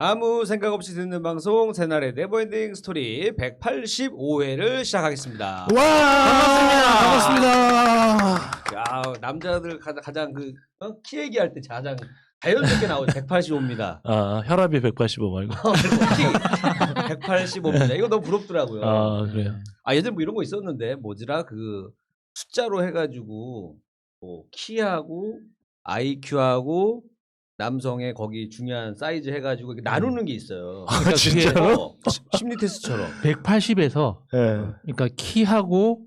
아무 생각 없이 듣는 방송 새날의 네버엔딩 스토리 185회를 시작하겠습니다. 와 반갑습니다. 야, 남자들 가장 키 얘기할 때 가장 자연스럽게 나오죠. 185입니다. 아 혈압이 185 말고. 키 185입니다. 이거 너무 부럽더라고요. 아 그래요. 아 예전 뭐 이런 거 있었는데 뭐지라 그 숫자로 해가지고 뭐 키하고 IQ하고 남성의 거기 중요한 사이즈 해가지고 이렇게 나누는 게 있어요. 아, 그러니까 진짜로? 심리 테스트처럼. 180에서 예. 그러니까 키하고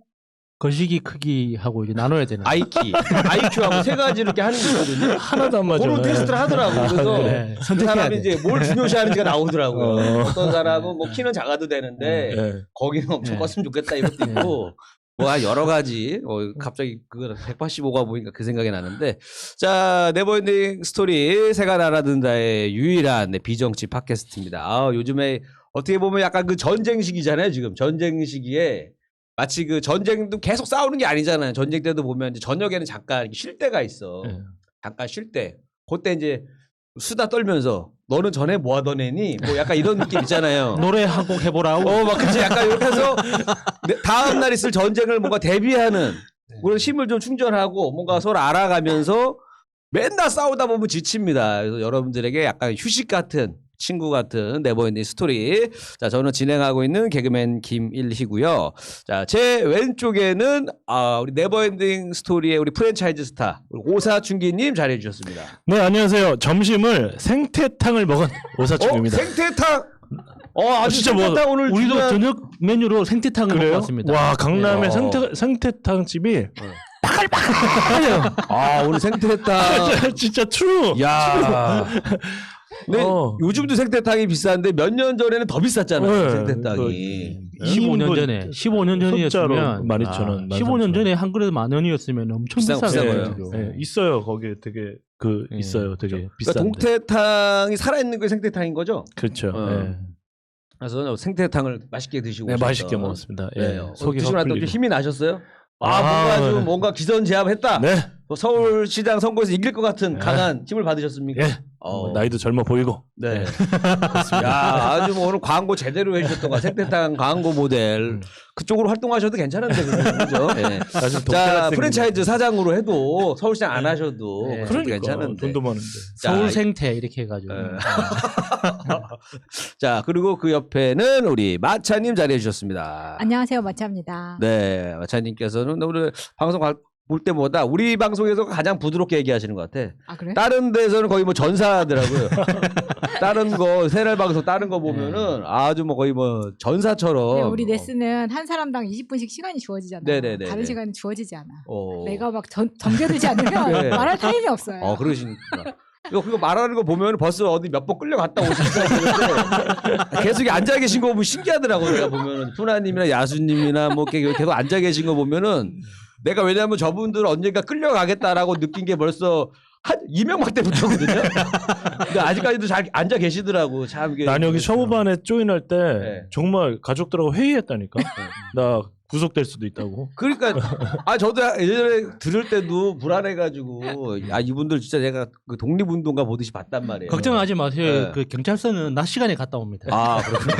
거시기 크기하고 이게 나눠야 되는. IQ하고 세 가지 이렇게 하는 게 있거든요. 하나도 안 맞아. 그런 테스트를 하더라고. 그래서 그래. 그 선택해야 사람이 돼. 이제 뭘 중요시하는지가 나오더라고요. 어. 어떤 사람은 뭐 키는 작아도 되는데 예. 거기는 엄청 네. 컸으면 좋겠다 이것도 있고 뭐 여러 가지 갑자기 그거 185가 보니까 그 생각이 나는데 자 네버엔딩 스토리 새가 날아든다의 유일한 비정치 팟캐스트입니다. 아, 요즘에 어떻게 보면 약간 그 전쟁 시기잖아요. 지금 전쟁 시기에 마치 그 전쟁도 계속 싸우는 게 아니잖아요. 전쟁 때도 보면 이제 저녁에는 잠깐 쉴 때가 있어. 네. 잠깐 쉴 때. 그때 이제 수다 떨면서 너는 전에 뭐 하던 애니? 뭐 약간 이런 느낌 있잖아요. 노래 한 곡 해보라고. 막 그치. 약간 이렇게 해서 다음 날 있을 전쟁을 뭔가 대비하는 그런 힘을 좀 충전하고 뭔가 서로 알아가면서 맨날 싸우다 보면 지칩니다. 그래서 여러분들에게 약간 휴식 같은 친구 같은 네버엔딩 스토리. 자, 저는 진행하고 있는 개그맨 김일희고요. 자, 제 왼쪽에는 우리 네버엔딩 스토리의 우리 프랜차이즈 스타 오사춘기님 자리해 주셨습니다. 네 안녕하세요. 점심을 생태탕을 먹은 오사충입니다. 생태탕. 아주 진짜 생태탕 오늘 우리도 중요한- 저녁 메뉴로 생태탕을 먹고 왔습니다. 와 강남의 네. 생태탕 집이 오늘 생태탕. 진짜 트루. 야. 근데 어. 요즘도 생태탕이 비싼데 몇 년 전에는 더 비쌌잖아요. 네. 생태탕이. 15년 전에 15년 숫자로 전이었으면 12,000원, 15년 13,000원. 전에 한 그릇 10,000원이었으면 엄청 비싼 비싼 거예요. 거예요. 예, 있어요. 거기에 되게 예. 있어요. 되게 그러니까 비싼데. 동태탕이 살아있는 게 생태탕인 거죠? 그렇죠. 어. 예. 그래서 생태탕을 맛있게 드시고 네, 오셨던. 맛있게 먹었습니다. 예. 네. 속이 드시고 나서 헛풀리고. 힘이 나셨어요? 아, 뭔가 좀 네. 뭔가 기선제압했다. 네. 또 서울시장 선거에서 이길 것 같은 네. 강한 힘을 받으셨습니까? 예. 나이도 젊어 보이고. 네. 야, 아주 뭐 오늘 광고 제대로 해주셨던 것 같아요. 생태탕 광고 모델. 그쪽으로 활동하셔도 괜찮은데, 그죠? 네. 사실 자, 동태학생인데. 프랜차이즈 사장으로 해도 서울시장 안 하셔도 네. 그것도 그러니까 괜찮은데. 돈도 많은데. 자, 서울 생태 이렇게 해가지고. 네. 자, 그리고 그 옆에는 우리 마차님 자리해 주셨습니다. 안녕하세요, 마차입니다. 네, 마차님께서는 오늘 방송 볼 때보다 우리 방송에서 가장 부드럽게 얘기하시는 것 같아. 아 그래? 다른 데서는 거의 뭐 전사하더라고요. 다른 거 새날 방송 다른 거 보면은 아주 뭐 거의 뭐 전사처럼. 네, 우리 레슨은 한 사람당 20분씩 시간이 주어지잖아요. 네네네네. 다른 시간은 주어지지 않아. 어. 내가 막 정제되지 않으면 네. 말할 타임이 없어요. 그러시니까. 그거 말하는 거 보면 벌써 어디 몇 번 끌려갔다 오시는데 계속 앉아 계신 거 보면 신기하더라고요. 내가 보면은 푸나님이나 야수님이나 뭐 계속 앉아 계신 거 보면은 내가 왜냐면 저분들 언젠가 끌려가겠다라고 느낀 게 벌써 한 이명박 때부터거든요. 근데 아직까지도 잘 앉아 계시더라고. 참 이게. 난 여기 초반에 조인할 때 네. 정말 가족들하고 회의했다니까. 나 구속될 수도 있다고. 그러니까 저도 예전에 들을 때도 불안해가지고 이분들 진짜 내가 그 독립운동가 보듯이 봤단 말이에요. 걱정하지 마세요. 네. 그 경찰서는 낮 시간에 갔다 옵니다. 그렇군요.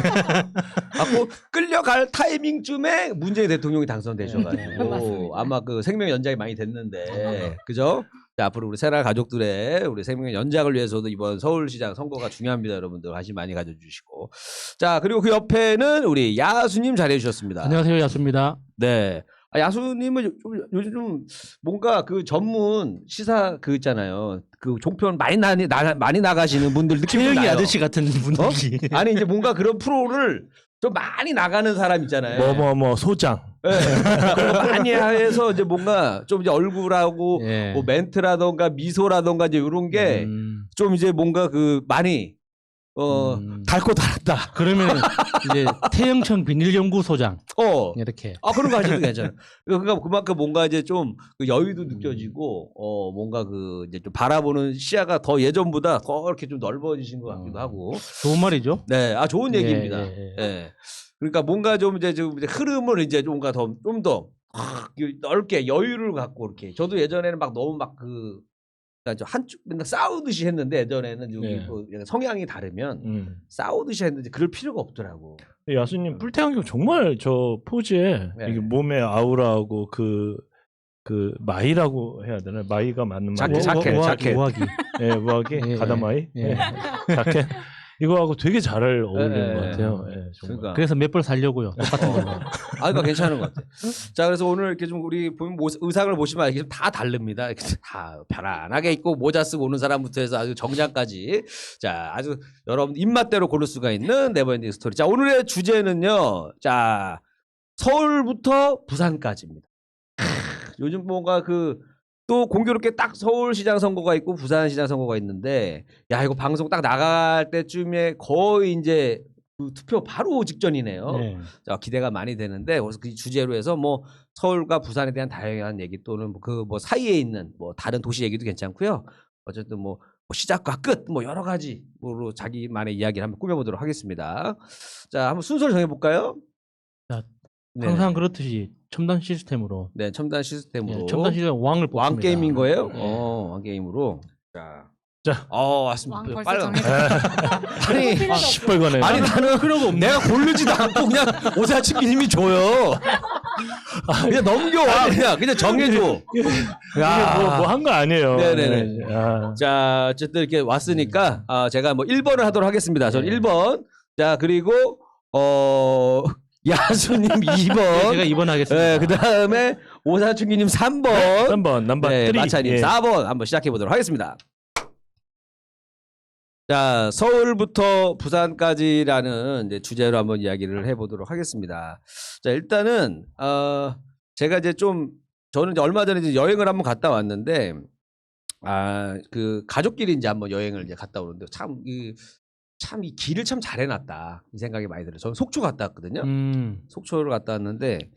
그 끌려갈 타이밍쯤에 문재인 대통령이 당선되셔가지고 맞습니다. 아마 그 생명 연장이 많이 됐는데 그죠? 자, 앞으로 우리 새날 가족들의 우리 생명 연장을 위해서도 이번 서울시장 선거가 중요합니다. 여러분들 관심 많이 가져주시고 자 그리고 그 옆에는 우리 야수님 자리해 주셨습니다. 안녕하세요, 야수입니다. 네. 야수님은 요즘 좀 뭔가 그 전문 시사 그 있잖아요. 그 종편 많이 나가시는 분들 느낌 좀 최영희 나요. 아저씨 같은 분위기. 아니 이제 뭔가 그런 프로를 좀 많이 나가는 사람 있잖아요. 뭐 소장. 네. 그런 거 많이 해서 이제 뭔가 좀 이제 얼굴하고 예. 뭐 멘트라던가 미소라던가 이제 이런 게 좀 이제 뭔가 그 많이 닳고 달았다. 그러면 이제 태영청 비닐연구소장 이렇게. 그런 거 하셔도 괜찮아요. 그러니까 그만큼 뭔가 이제 좀 그 여유도 느껴지고, 뭔가 그 이제 좀 바라보는 시야가 더 예전보다 더 이렇게 좀 넓어지신 것 같기도 하고. 좋은 말이죠. 네, 좋은 예, 얘기입니다. 예, 예. 그러니까 뭔가 좀 이제 흐름을 이제 뭔가 좀 더 넓게 여유를 갖고 이렇게. 저도 예전에는 막 너무 막 그러니까 한쪽 맨날 싸우듯이 했는데 예전에는 여기 네. 뭐 성향이 다르면 싸우듯이 했는데 그럴 필요가 없더라고. 야수님 뿔테안경 정말 저 포즈에 네. 이게 몸의 아우라하고 그 마이라고 해야 되나? 마이가 맞는 말이에요. 자켓. 우아기. 예, 우아기 예, 가다마이. 예. 예. 자켓. 이거하고 되게 잘 어울리는 예, 것 예. 같아요. 예, 정말. 그러니까. 그래서 몇 벌 살려고요. 똑같은 거. 아, 그러니까 괜찮은 것 같아. 자, 그래서 오늘 이렇게 좀 우리 보면 의상을 보시면 이게 다 다릅니다. 이렇게 다 편안하게 입고 모자 쓰고 오는 사람부터 해서 아주 정장까지. 자, 아주 여러분 입맛대로 고를 수가 있는 네버엔딩 스토리. 자, 오늘의 주제는요. 자, 서울부터 부산까지입니다. 요즘 뭔가 또 공교롭게 딱 서울시장 선거가 있고 부산시장 선거가 있는데, 야, 이거 방송 딱 나갈 때쯤에 거의 이제 그 투표 바로 직전이네요. 네. 자, 기대가 많이 되는데, 그래서 그 주제로 해서 뭐 서울과 부산에 대한 다양한 얘기 또는 뭐 사이에 있는 뭐 다른 도시 얘기도 괜찮고요. 어쨌든 뭐 시작과 끝 뭐 여러 가지로 자기만의 이야기를 한번 꾸며보도록 하겠습니다. 자, 한번 순서를 정해볼까요? 자, 네. 항상 그렇듯이 첨단 시스템으로. 네, 첨단 시스템으로. 예, 첨단 시스템 왕을 뽑습니다. 왕 게임인 거예요? 네. 왕 게임으로. 자, 자. 왔습니다. 왕 벌써 빨간. 정해져. 아니, 시뻘건해요. 아니 나는 내가 고르지도 않고 그냥 오사치기님이 줘요. 그냥 넘겨와 그냥 정해줘. 이게 뭐 한 거 아니에요. 네네네. 예, 아. 자, 어쨌든 이렇게 왔으니까 제가 뭐 1번을 하도록 하겠습니다. 저는 네. 1번. 자, 그리고 야수님 2번. 제가 2번 하겠습니다. 네, 그다음에 오사춘기님 3번. 3번 넘버 3. 마차님 4번 한번 시작해 보도록 하겠습니다. 자, 서울부터 부산까지라는 이제 주제로 한번 이야기를 해보도록 하겠습니다. 자, 일단은 제가 이제 저는 이제 얼마 전에 이제 여행을 한번 갔다 왔는데, 그 가족끼리 이제 한번 여행을 이제 갔다 오는데 참 이 길을 참 잘 해놨다 이 생각이 많이 들어요. 저는 속초 갔다 왔거든요. 속초를 갔다 왔는데,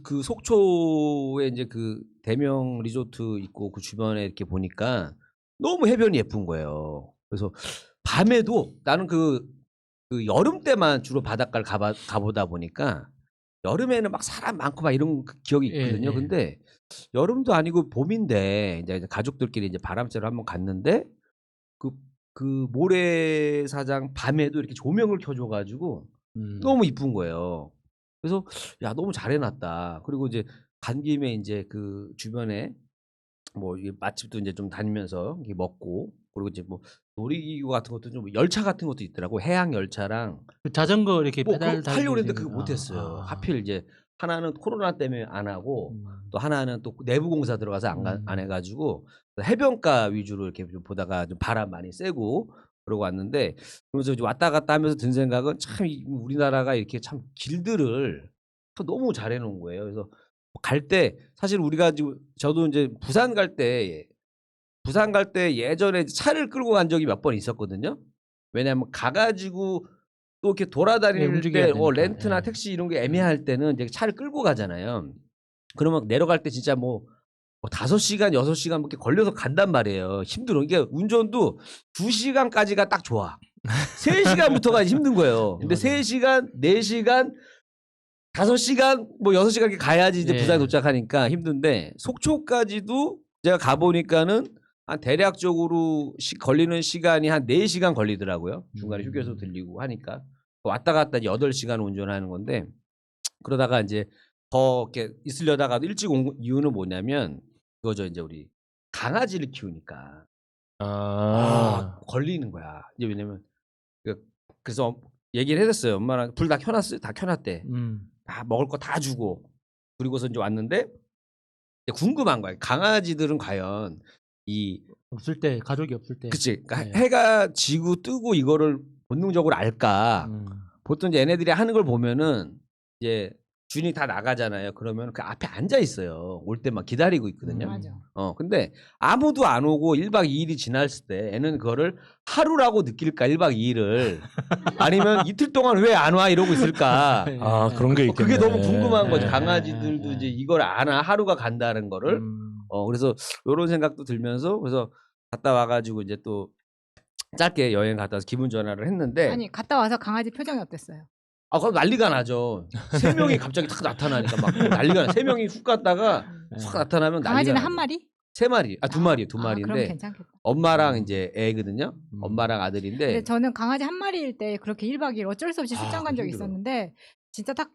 그 속초에 이제 그 대명 리조트 있고 그 주변에 이렇게 보니까 너무 해변이 예쁜 거예요. 그래서 밤에도 나는 그 여름 때만 주로 바닷가를 가보다 보니까 여름에는 막 사람 많고 막 이런 기억이 있거든요. 예, 예. 근데 여름도 아니고 봄인데 이제 가족들끼리 이제 바람 쐬러 한번 갔는데 그 모래사장 밤에도 이렇게 조명을 켜줘가지고 너무 이쁜 거예요. 그래서 야, 너무 잘 해놨다. 그리고 이제 간 김에 이제 그 주변에 뭐 이게 맛집도 이제 좀 다니면서 이렇게 먹고, 그리고 이제 뭐 놀이기구 같은 것도 좀 열차 같은 것도 있더라고. 해양 열차랑 그 자전거 이렇게 뭐 페달 그거 하려고 했는데 달리는 그거 못했어요. 아. 하필 이제 하나는 코로나 때문에 안 하고 또 하나는 또 내부 공사 들어가서 안 해가지고 해변가 위주로 이렇게 좀 보다가 좀 바람 많이 쐬고 그러고 왔는데, 그러면서 이제 왔다 갔다 하면서 든 생각은 참 우리나라가 이렇게 참 길들을 너무 잘 해놓은 거예요. 그래서 갈 때 사실 우리가 지금 저도 이제 부산 갈 때 예전에 차를 끌고 간 적이 몇 번 있었거든요. 왜냐하면 가가지고 또 이렇게 돌아다닐 움직여야 때 되니까. 렌트나 예. 택시 이런 게 애매할 때는 이제 차를 끌고 가잖아요. 그러면 내려갈 때 진짜 뭐 5시간, 6시간 이렇게 걸려서 간단 말이에요. 힘들어. 이게 운전도 2시간까지가 딱 좋아. 3시간부터가 힘든 거예요. 근데 맞아요. 3시간, 4시간, 5시간, 뭐 6시간 이렇게 가야지 이제 예. 부산에 도착하니까 힘든데, 속초까지도 제가 가보니까는 한 대략적으로 걸리는 시간이 한 4시간 걸리더라고요. 중간에 휴게소 들리고 하니까. 왔다 갔다 8시간 운전하는 건데, 그러다가 이제 더 이렇게 있으려다가도 일찍 온 이유는 뭐냐면 그거죠. 이제 우리 강아지를 키우니까 걸리는 거야. 이제 왜냐면 그래서 얘기를 해줬어요. 엄마랑 불 다 켜놨어요. 다 켜놨대. 다 먹을 거 다 주고, 그리고서 이제 왔는데 이제 궁금한 거야. 강아지들은 과연 없을 때 가족이 없을 때. 그치? 그러니까 네. 해가 지고 뜨고 이거를 본능적으로 알까? 보통 이제 얘네들이 하는 걸 보면은 이제 주인이 다 나가잖아요. 그러면 그 앞에 앉아 있어요. 올 때만 기다리고 있거든요. 맞아. 근데 아무도 안 오고 1박 2일이 지났을 때 애는 그거를 하루라고 느낄까? 1박 2일을 아니면 이틀 동안 왜 안 와 이러고 있을까? 그런 게 있겠네. 그게 너무 궁금한 거죠. 네. 강아지들도 이제 이걸 아나, 하루가 간다는 거를. 그래서 이런 생각도 들면서, 그래서 갔다 와가지고 이제 또 짧게 여행 갔다 와서 기분 전환을 했는데, 아니 갔다 와서 강아지 표정이 어땠어요? 그럼 난리가 나죠. 3명이 갑자기 탁 나타나니까 막 난리가 나. 3명이 훅 갔다가 확 나타나면 난리가 강아지는 나죠. 한 마리? 3마리, 두 마리, 두 그럼 마리인데 괜찮겠다. 엄마랑 이제 애거든요. 엄마랑 아들인데 근데 저는 강아지 한 마리일 때 그렇게 1박 2일 어쩔 수 없이 출장 간 적이 힘들어. 있었는데 진짜 딱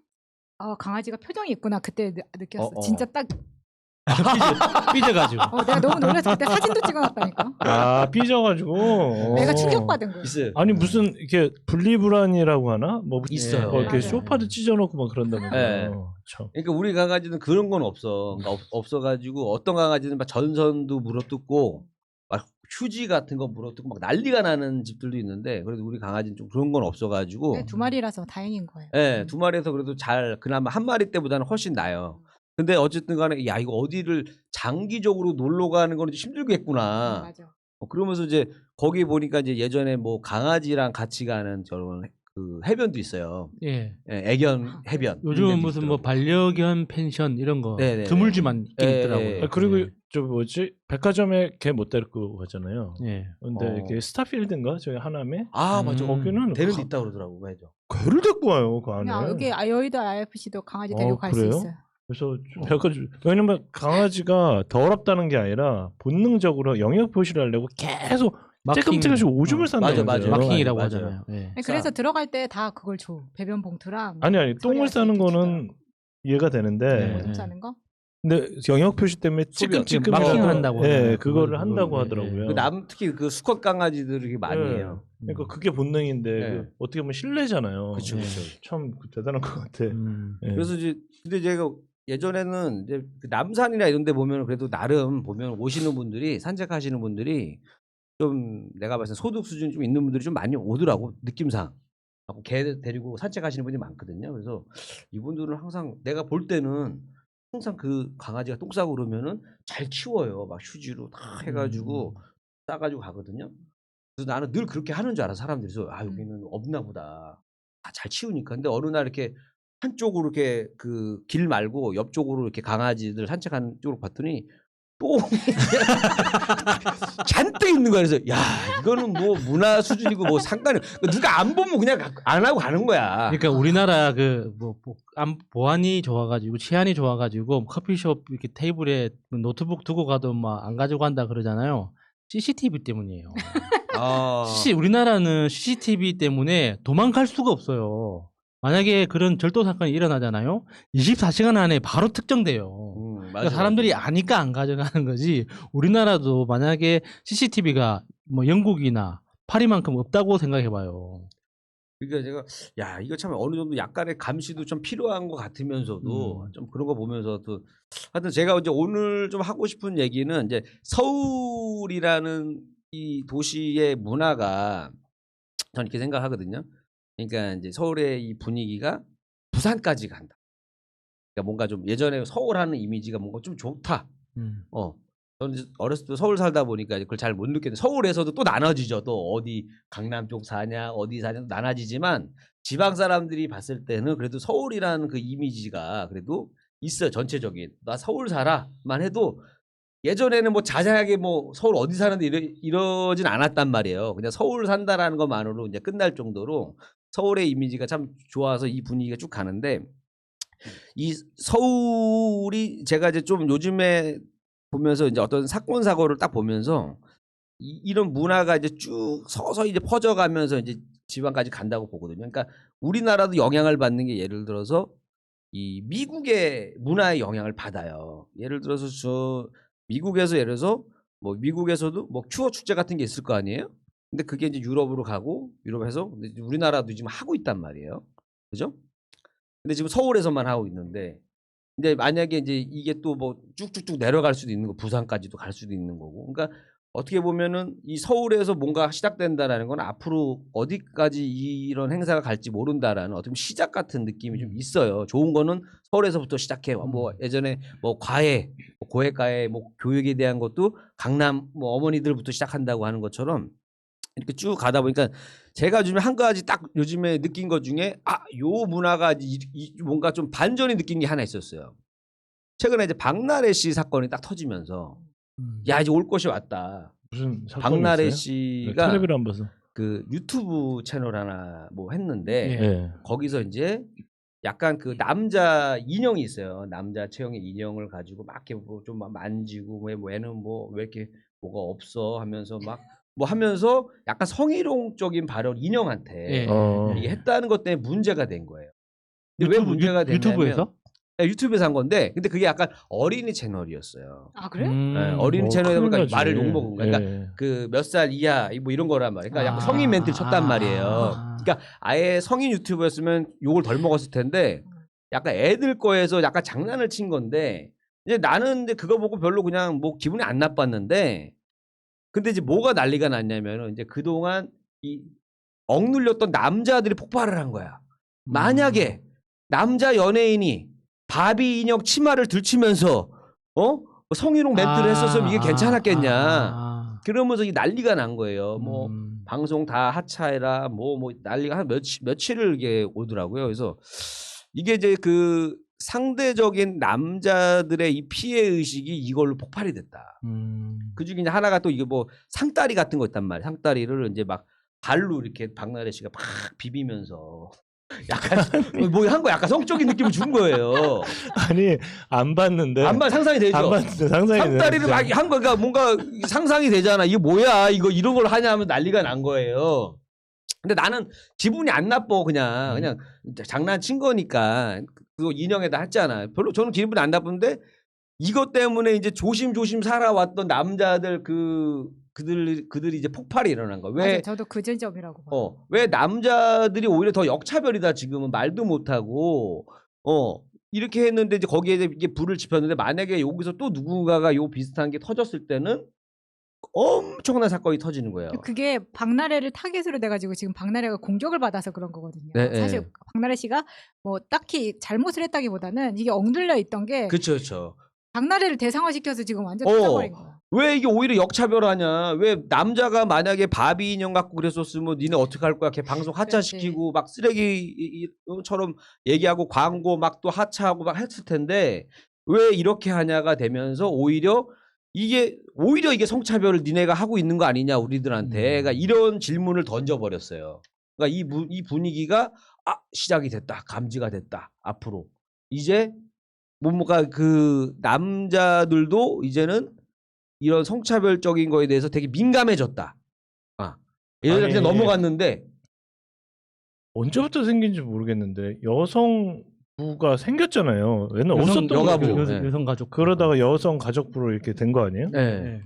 강아지가 표정이 있구나 그때 느꼈어. 어. 진짜 딱 삐져가지고. 내가 너무 놀라서 그때 사진도 찍어놨다니까. 아 삐져가지고. 내가 어. 충격받은 거야. 있어요. 아니 무슨 이렇게 분리불안이라고 하나? 뭐 있어요. 이렇게 맞아요. 소파도 찢어놓고 막 그런다면서. 네. 참. 그러니까 우리 강아지는 그런 건 없어. 그러니까 없어가지고 어떤 강아지는 막 전선도 물어뜯고 막 휴지 같은 거 물어뜯고 막 난리가 나는 집들도 있는데 그래도 우리 강아지는 좀 그런 건 없어가지고 네, 2마리라서 다행인 거예요. 예, 2마리에서 그래도 잘 그나마 1마리 때보다는 훨씬 나아요. 근데 어쨌든 간에 야 이거 어디를 장기적으로 놀러 가는 거는 좀 힘들겠구나. 맞아. 그러면서 이제 거기 보니까 이제 예전에 뭐 강아지랑 같이 가는 저런 그 해변도 있어요. 예. 예, 애견 해변. 요즘은 그런 데도 무슨 뭐 있더라고요. 반려견 펜션 이런 거 네네네. 드물지만 있긴 예, 있더라고요. 예. 아, 그리고 예. 저 뭐지 백화점에 걔 못 데리고 가잖아요. 예. 근데 어. 이게 스타필드인가 저기 하남에 아 맞아. 거기는 데리고 있다 그러더라고. 맞아. 개를 데리고 와요 그 안에. 그냥 여기 여의도 IFC도 강아지 데리고 갈 수 그래요? 있어요. 그래서 좀 백화점 왜냐면 강아지가 더럽다는 게 아니라 본능적으로 영역 표시를 하려고 계속 찔끔찔끔씩 오줌을 싼다면서요. 맞아. 마킹이라고 맞아요. 하잖아요. 예. 아니, 그래서 들어갈 때 다 그걸 줘. 배변 봉투랑. 아니 똥을 처리할 수 싸는 있게 거는 주더라고. 이해가 되는데 네. 오줌 싸는 거? 근데 영역 표시 때문에 찔끔찔끔 마킹을 하고, 한다고 예, 하잖아요. 그거를 그걸, 한다고 예, 하더라고요. 그 특히 그 수컷 강아지들 이게 많이 예. 해요. 그러니까 그게 본능인데 네. 그 어떻게 보면 신뢰잖아요. 그쵸, 예. 그쵸. 참 대단한 것 같아. 예. 그래서 이제 근데 제가 예전에는 이제 그 남산이나 이런 데 보면 그래도 나름 보면 오시는 분들이 산책하시는 분들이 좀 내가 봤을 때 소득 수준이 좀 있는 분들이 좀 많이 오더라고 느낌상. 하고 개 데리고 산책하시는 분이 많거든요. 그래서 이분들은 항상 내가 볼 때는 항상 그 강아지가 똥 싸고 그러면은 잘 키워요. 막 휴지로 다 해가지고 싸가지고 가거든요. 그래서 나는 늘 그렇게 하는 줄 알아 사람들이. 그래서 아 여기는 없나 보다. 다 잘 치우니까. 근데 어느 날 이렇게 한쪽으로 이렇게 그 길 말고 옆쪽으로 이렇게 강아지들 산책하는 쪽으로 봤더니 똥이 잔뜩 있는 거야. 그래서 야 이거는 뭐 문화 수준이고 뭐 상관이 누가 안 보면 그냥 안 하고 가는 거야. 그러니까 우리나라 그 뭐 보안이 좋아가지고 치안이 좋아가지고 커피숍 이렇게 테이블에 노트북 두고 가도 막 안 가지고 간다 그러잖아요. CCTV 때문이에요. 아, 우리나라는 CCTV 때문에 도망갈 수가 없어요. 만약에 그런 절도 사건이 일어나잖아요. 24시간 안에 바로 특정돼요. 맞아, 그러니까 사람들이 맞아. 아니까 안 가져가는 거지. 우리나라도 만약에 CCTV가 뭐 영국이나 파리만큼 없다고 생각해봐요. 그러니까 제가 야 이거 참 어느 정도 약간의 감시도 좀 필요한 것 같으면서도 좀 그런 거 보면서도 하여튼 제가 이제 오늘 좀 하고 싶은 얘기는 이제 서울이라는 이 도시의 문화가 저는 이렇게 생각하거든요. 그러니까 이제 서울의 이 분위기가 부산까지 간다. 그러니까 뭔가 좀 예전에 서울 하는 이미지가 뭔가 좀 좋다. 저는 이제 어렸을 때 서울 살다 보니까 그걸 잘 못 느꼈는데 서울에서도 또 나눠지죠. 또 어디 강남 쪽 사냐 어디 사냐 나눠지지만 지방 사람들이 봤을 때는 그래도 서울이라는 그 이미지가 그래도 있어요. 전체적인 나 서울 살아만 해도 예전에는 뭐 자세하게 뭐 서울 어디 사는데 이러진 않았단 말이에요. 그냥 서울 산다라는 것만으로 이제 끝날 정도로 서울의 이미지가 참 좋아서 이 분위기가 쭉 가는데 이 서울이 제가 이제 좀 요즘에 보면서 이제 어떤 사건 사고를 딱 보면서 이런 문화가 이제 쭉 서서히 이제 퍼져가면서 이제 지방까지 간다고 보거든요. 그러니까 우리나라도 영향을 받는 게 예를 들어서 이 미국의 문화의 영향을 받아요. 예를 들어서 저 미국에서 예를 들어서 뭐 미국에서도 뭐 큐어 축제 같은 게 있을 거 아니에요? 근데 그게 이제 유럽으로 가고 유럽에서 근데 우리나라도 지금 하고 있단 말이에요. 그죠? 근데 지금 서울에서만 하고 있는데 근데 만약에 이제 이게 또 뭐 쭉쭉쭉 내려갈 수도 있는 거 부산까지도 갈 수도 있는 거고 그러니까 어떻게 보면은 이 서울에서 뭔가 시작된다라는 건 앞으로 어디까지 이런 행사가 갈지 모른다라는 어떤 시작 같은 느낌이 좀 있어요. 좋은 거는 서울에서부터 시작해요. 뭐 예전에 뭐 과외, 뭐 고액과외, 뭐 교육에 대한 것도 강남 뭐 어머니들부터 시작한다고 하는 것처럼 이렇게 쭉 가다 보니까 제가 요즘에 한 가지 딱 요즘에 느낀 것 중에 요 문화가 뭔가 좀 반전이 느낀 게 하나 있었어요. 최근에 이제 박나래 씨 사건이 딱 터지면서 야 이제 올 것이 왔다. 무슨 사건이 박나래 있어요? 씨가 텔레비를 안 봐서. 그 유튜브 채널 하나 뭐 했는데 예. 예. 거기서 이제 약간 그 남자 인형이 있어요. 남자 체형의 인형을 가지고 막 이렇게 좀 만지고 뭐 얘는 뭐 왜 이렇게 뭐가 없어 하면서 막 뭐 하면서 약간 성희롱적인 발언 인형한테 예. 이게 했다는 것 때문에 문제가 된 거예요. 근데 왜 문제가 됐냐면 유튜브에서? 네, 유튜브에서 한 건데 근데 그게 약간 어린이 채널이었어요. 아 그래? 네, 어린이 채널이다 보니까 큰일 나지. 말을 욕먹은 거야. 그러니까 예. 그 몇 살 이하 뭐 이런 거란 말이야. 그러니까 약간 아. 성인 멘트를 쳤단 말이에요. 아. 그러니까 아예 성인 유튜버였으면 욕을 덜 먹었을 텐데 약간 애들 거에서 약간 장난을 친 건데 이제 나는 이제 그거 보고 별로 그냥 뭐 기분이 안 나빴는데 근데 이제 뭐가 난리가 났냐면은 이제 그동안 이 억눌렸던 남자들이 폭발을 한 거야. 만약에 남자 연예인이 바비 인형 치마를 들치면서 성희롱 멘트를 했었으면 이게 괜찮았겠냐. 그러면서 이 난리가 난 거예요. 뭐 방송 다 하차해라. 뭐 난리가 한 며칠을 이게 오더라고요. 그래서 이게 이제 그 상대적인 남자들의 이 피해 의식이 이걸로 폭발이 됐다. 그 중에 이제 하나가 또 이게 뭐 상다리 같은 거 있단 말이야. 상다리를 이제 막 발로 이렇게 박나래 씨가 막 비비면서 약간 뭐 한 거 약간 성적인 느낌을 준 거예요. 아니 안 봤는데. 안만 상상이 되죠. 안 봤는데 상상이 상다리를 되네, 막 한 거가 뭔가 상상이 되잖아. 이게 뭐야? 이거 이런 걸 하냐 하면 난리가 난 거예요. 근데 나는 기분이 안 나빠 그냥 장난친 거니까 그거 인형에다 했잖아. 별로 저는 기분이 안 나쁜데 이것 때문에 이제 조심조심 살아왔던 남자들 그들이 이제 폭발이 일어난 거야. 왜? 맞아요. 저도 그 지점이라고 봐. 왜 남자들이 오히려 더 역차별이다 지금은 말도 못하고 이렇게 했는데 이제 거기에 이게 불을 지폈는데 만약에 여기서 또 누군가가 요 비슷한 게 터졌을 때는 엄청난 사건이 터지는 거예요. 그게 박나래를 타겟으로 돼가지고 지금 박나래가 공격을 받아서 그런 거거든요. 네, 사실 네. 박나래 씨가 뭐 딱히 잘못을 했다기보다는 이게 억눌려 있던 게 그렇죠. 박나래를 대상화시켜서 지금 완전 터져버린 거야. 왜 이게 오히려 역차별하냐? 왜 남자가 만약에 바비 인형 갖고 그랬었으면 니네 어떻게 할 거야? 걔 방송 하차시키고 막 쓰레기처럼 얘기하고 광고 막 또 하차하고 막 했을 텐데 왜 이렇게 하냐가 되면서 오히려 이게 성차별을 니네가 하고 있는 거 아니냐 우리들한테 그러니까 이런 질문을 던져버렸어요. 그러니까 이 분위기가 시작이 됐다. 감지가 됐다. 앞으로 이제 뭔가 그 남자들도 이제는 이런 성차별적인 거에 대해서 되게 민감해졌다. 예전에 그냥 넘어갔는데 언제부터 생긴지 모르겠는데 여성부가 생겼잖아요. 옛날 없었던 여가부. 거예요. 네. 여성 가족. 그러다가 여성 가족부로 이렇게 된 거 아니에요? 네.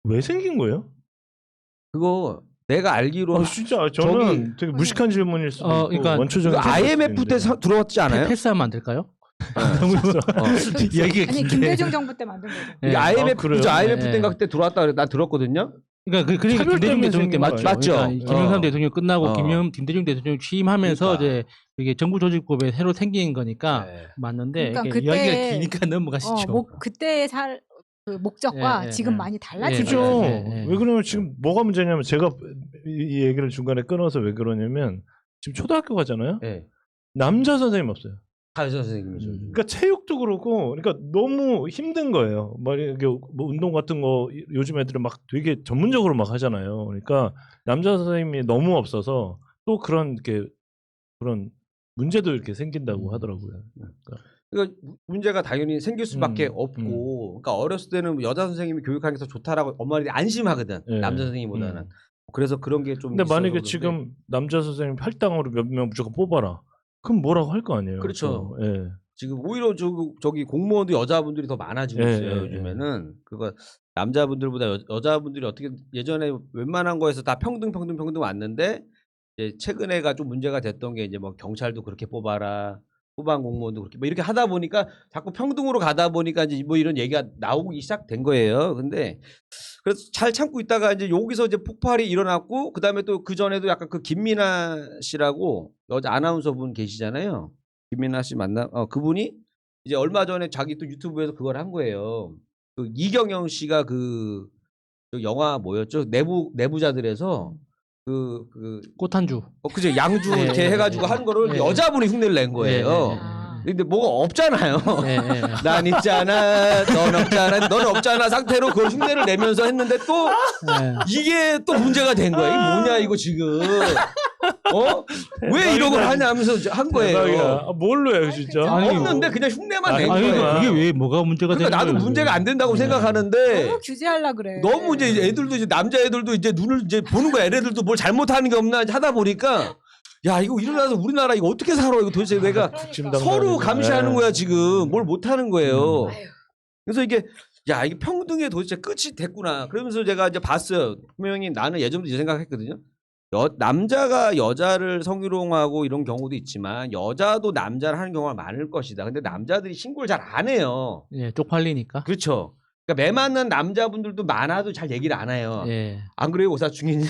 왜 생긴 거예요? 그거 내가 알기로 진짜 저는 되게 무식한 질문일 수도 있고 그러니까 원초적인 IMF 때 들어왔지 않아요? 패스하면 안 될까요? 얘기가 아니 김대중 정부 때 만든 거죠. 네. IMF 그래요? IMF 네. 때인가 그때 들어왔다 그래 난 들었거든요. 그러니까 차별 김대중 때문에 대통령 때 생긴 맞죠. 거예요. 맞죠. 그러니까 김영삼 대통령 끝나고 김대중 대통령 취임하면서 그러니까. 이제 이게 정부조직법에 새로 생긴 거니까 네. 맞는데 그러니까 이게 이야기가 기니까 넘어가시죠. 그때의 그 목적과 지금 많이 달라진 그죠. 거죠. 왜 그러면 지금 뭐가 문제냐면 제가 이 얘기를 중간에 끊어서 왜 그러냐면 지금 초등학교 가잖아요. 네. 남자 선생님 없어요. 가요사 선생님이죠. 그러니까 체육도 그렇고, 그러니까 너무 힘든 거예요. 막 이렇게 뭐 운동 같은 거 요즘 애들은 막 되게 전문적으로 막 하잖아요. 그러니까 남자 선생님이 너무 없어서 또 그런 문제도 이렇게 생긴다고 하더라고요. 그러니까 문제가 당연히 생길 수밖에 없고, 그러니까 어렸을 때는 여자 선생님이 교육하는 게 더 좋다라고 엄마들이 안심하거든. 네. 남자 선생님보다는. 그래서 그런 게 좀. 근데 있어서 만약에 그런데. 지금 남자 선생님 할당으로 몇 명 무조건 뽑아라. 그럼 뭐라고 할 거 아니에요. 그렇죠. 또. 예. 지금 오히려 저기 공무원도 여자분들이 더 많아지고 예, 있어요. 예, 요즘에는 그거 남자분들보다 여자분들이 어떻게 예전에 웬만한 거에서 다 평등 왔는데 이제 최근에가 좀 문제가 됐던 게 이제 뭐 경찰도 그렇게 뽑아라. 후반 공무원도 그렇게 뭐 이렇게 하다 보니까 자꾸 평등으로 가다 보니까 이제 뭐 이런 얘기가 나오기 시작된 거예요. 근데 그래서 잘 참고 있다가 이제 여기서 이제 폭발이 일어났고 그다음에 또 그 전에도 약간 그 김민아 씨라고 여자 아나운서 분 계시잖아요. 김민아 씨 그분이 이제 얼마 전에 자기 또 유튜브에서 그걸 한 거예요. 그 이경영 씨가 그 영화 뭐였죠? 내부자들에서 꽃 한 주. 그죠 양주 이렇게 해가지고 하는 거를 여자분이 흉내를 낸 거예요. 근데 뭐가 없잖아요. 난 있잖아, 넌 없잖아, 넌 없잖아 상태로 그걸 흉내를 내면서 했는데 또 이게 또 문제가 된 거야. 이게 뭐냐 이거 지금. 왜 이런 걸 하냐면서 이제 한 대박이야. 거예요. 아, 뭘로 해요 진짜? 아니, 없는데 그냥 흉내만 낸 아니 거예요. 그게 왜 뭐가 문제가 그러니까 되는 나도 거예요? 문제가 안 된다고 생각하는데 너무 규제하려 그래. 너무 이제 애들도 이제 남자 애들도 이제 눈을 이제 보는 거야. 애들도 뭘 잘못하는 게 없나 하다 보니까 야 이거 일어나서 우리나라 이거 어떻게 살아? 이거 도대체 내가 서로 감시하는 거야 지금 뭘 못하는 거예요. 아유. 그래서 이게 야 이게 평등의 도대체 끝이 됐구나. 그러면서 제가 이제 봤어요. 분명히 나는 예전부터 이 생각했거든요. 남자가 여자를 성희롱하고 이런 경우도 있지만 여자도 남자를 하는 경우가 많을 것이다. 근데 남자들이 신고를 잘 안 해요. 예, 쪽팔리니까. 그렇죠. 그러니까 매 만난 남자분들도 많아도 잘 얘기를 안 해요. 예. 안 그래요, 오사충이님?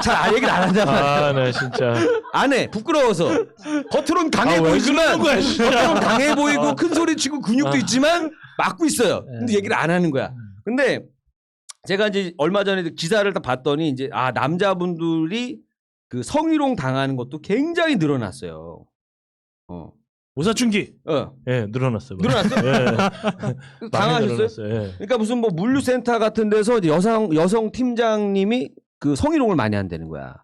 잘 얘기를 안 한단 말이야. 아, 네 진짜. 안 해. 부끄러워서. 겉으론 강해 아, 왜 보이지만 그러는 거야, 진짜. 겉으론 강해 보이고 큰 소리 치고 근육도 아. 있지만 막고 있어요. 근데 예. 얘기를 안 하는 거야. 근데 제가 이제 얼마 전에 기사를 다 봤더니 이제 남자분들이 그 성희롱 당하는 것도 굉장히 늘어났어요. 오사춘기. 예. 늘어났어요. 늘어났어요? 예. 많이 당하셨어요? 늘어났어요. 예. 그러니까 무슨 뭐 물류센터 같은 데서 이제 여성 팀장님이 그 성희롱을 많이 한다는 거야.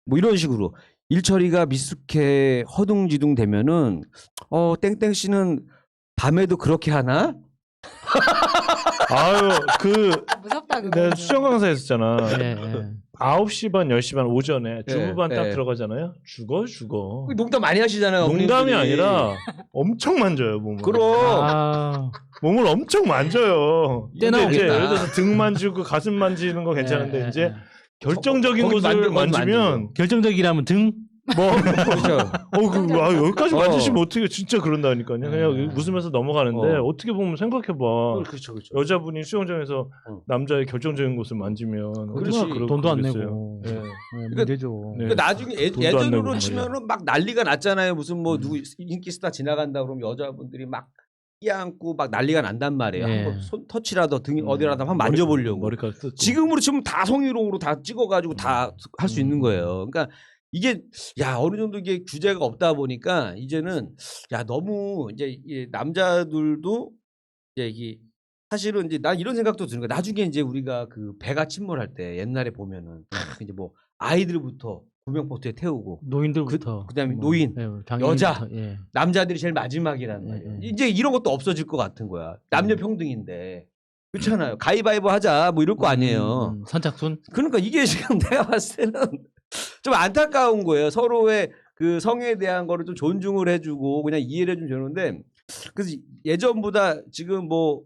뭐 이런 식으로 일 처리가 미숙해 허둥지둥 되면은 땡땡 씨는 밤에도 그렇게 하나? 아유 그 무섭다 그거. 내가 수영 강사 했었잖아. 예, 예. 9시 반, 10시 반 오전에 주부반 딱 예. 들어가잖아요. 죽어. 농담 많이 하시잖아요. 농담이 어머님들이. 아니라 엄청 만져요, 몸을. 그럼 아, 몸을 엄청 만져요. 근데 떼나오겠다. 이제 예를 들어서 등 만지고 가슴 만지는 거 괜찮은데 예, 이제 예. 결정적인 거기 곳을 거기 만지면 결정적이라면 등. 그렇죠. 여기까지 어. 만지시면 어떻게 진짜 그런다니까요. 그냥 웃으면서 넘어가는데 어. 어떻게 보면 생각해봐. 그렇죠. 여자분이 수영장에서 어. 남자의 결정적인 곳을 만지면 그렇지. 얼마나 돈도 안 그러겠어요. 내고. 예. 예, 문제죠. 네. 그러니까 나중에 돈도 안 내고 예전으로 말이야. 치면은 막 난리가 났잖아요. 무슨 뭐 누구 인기 스타 지나간다 그러면 여자분들이 막 끼안고 막 난리가 난단 말이에요. 네. 한번 손 터치라도 등 어디라도 한번 만져보려고. 머리카락 뜯고. 지금으로 치면 다 성희롱으로 다 찍어가지고 다 할 수 있는 거예요. 그러니까 이게 어느 정도 이게 규제가 없다 보니까 이제는 너무 이제 이 남자들도 이제 이게 사실은 이제 난 이런 생각도 드는 거야. 나중에 이제 우리가 그 배가 침몰할 때 옛날에 보면은 이제 뭐 아이들부터 구명보트에 태우고 노인들부터. 그다음에 노인, 장애인부터, 여자. 예. 남자들이 제일 마지막이란 말이에요. 이제 이런 것도 없어질 것 같은 거야. 남녀 평등인데. 그렇잖아요. 가위바위보 하자 뭐 이럴 거 아니에요. 선착순. 그러니까 이게 지금 내가 봤을 때는 좀 안타까운 거예요. 서로의 그 성에 대한 거를 좀 존중을 해주고 그냥 이해를 해주면 되는데 그래서 예전보다 지금 뭐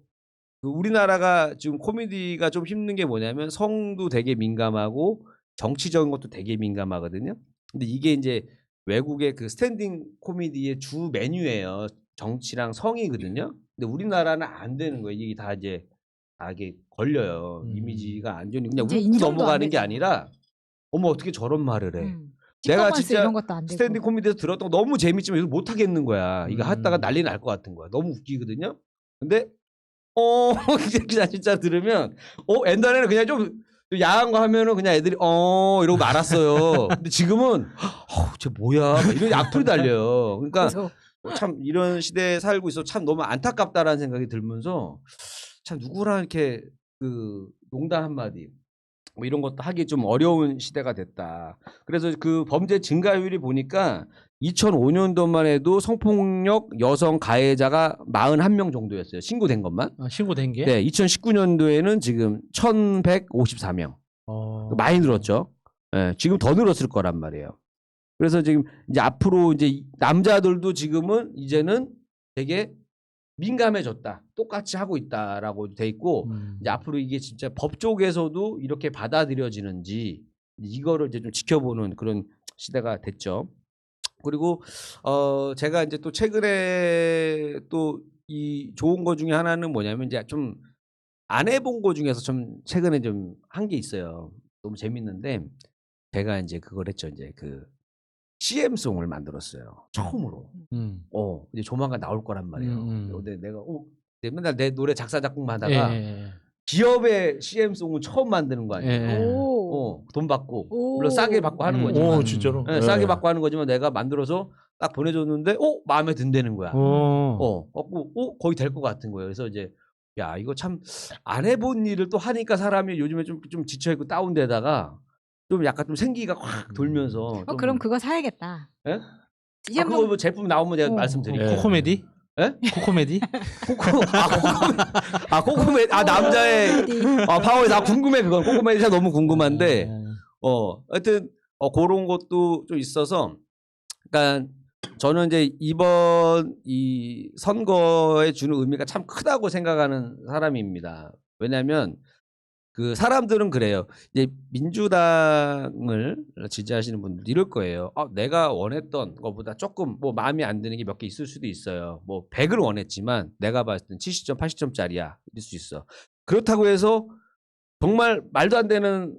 그 우리나라가 지금 코미디가 좀 힘든 게 뭐냐면 성도 되게 민감하고 정치적인 것도 되게 민감하거든요. 근데 이게 이제 외국의 그 스탠딩 코미디의 주 메뉴예요. 정치랑 성이거든요. 근데 우리나라는 안 되는 거예요. 이게 다 이제 이게 걸려요. 이미지가 안 좋으니 그냥 이제 웃고 인정도 안 넘어가는 게 되잖아. 아니라 어머 어떻게 저런 말을 해. 내가 내가 진짜 이런 것도 안 되고. 스탠딩 코미디에서 들었던 거 너무 재밌지만 이거 못 하겠는 거야. 이거 하다가 음. 난리 날 것 같은 거야. 너무 웃기거든요. 근데 그냥 진짜 들으면 옛날에는 그냥 좀 야한 거 하면은 그냥 애들이 이러고 말았어요. 근데 지금은 쟤 뭐야 막 이런 악플이 달려요. 그러니까 그래서 참 이런 시대에 살고 있어 참 너무 안타깝다라는 생각이 들면서 참 누구랑 이렇게 그 농담 한마디 뭐 이런 것도 하기 좀 어려운 시대가 됐다. 그래서 그 범죄 증가율이 보니까 2005년도만 해도 성폭력 여성 가해자가 41명 정도였어요. 신고된 것만. 신고된 게. 네, 2019년도에는 지금 1,154명. 많이 늘었죠. 네, 지금 더 늘었을 거란 말이에요. 그래서 지금 이제 앞으로 이제 남자들도 지금은 이제는 되게 민감해졌다. 똑같이 하고 있다라고 돼 있고 이제 앞으로 이게 진짜 법 쪽에서도 이렇게 받아들여지는지 이거를 이제 좀 지켜보는 그런 시대가 됐죠. 그리고 제가 이제 또 최근에 또 이 좋은 거 중에 하나는 뭐냐면 이제 좀 안 해본 거 중에서 좀 최근에 좀 한 게 있어요. 너무 재밌는데 제가 이제 그걸 했죠. 이제 그 CM송을 만들었어요. 처음으로. 이제 조만간 나올 거란 말이에요. 근데 내가 맨날 내 노래 작사 작곡만 하다가 기업의 CM송은 처음 만드는 거 아니에요. 오. 돈 받고 오. 물론 싸게 받고 하는 거지만 오, 진짜로? 네, 싸게 받고 하는 거지만 내가 만들어서 딱 보내줬는데 마음에 든다는 거야. 거의 될 것 같은 거예요. 그래서 이제 야 이거 참 안 해본 일을 또 하니까 사람이 요즘에 좀 지쳐있고 다운되다가 좀 약간 좀 생기가 확 돌면서. 좀- 그럼 그거 사야겠다. 예? 이제 그거 뭐 제품 나오면 제가 어. 말씀드릴게요. 코코메디? 예? 코코메디? 코코메 남자의 파워에 나 궁금해 그건 코코메디가 너무 궁금한데 하여튼 그런 것도 좀 있어서 그러니까 저는 이제 이번 이 선거에 주는 의미가 참 크다고 생각하는 사람입니다. 왜냐하면 그 사람들은 그래요. 이제 민주당을 지지하시는 분들 이럴 거예요. 내가 원했던 것보다 조금 뭐 마음에 안 드는 게 몇 개 있을 수도 있어요. 뭐 100을 원했지만 내가 봤을 땐 70점, 80점짜리야. 이럴 수 있어. 그렇다고 해서 정말 말도 안 되는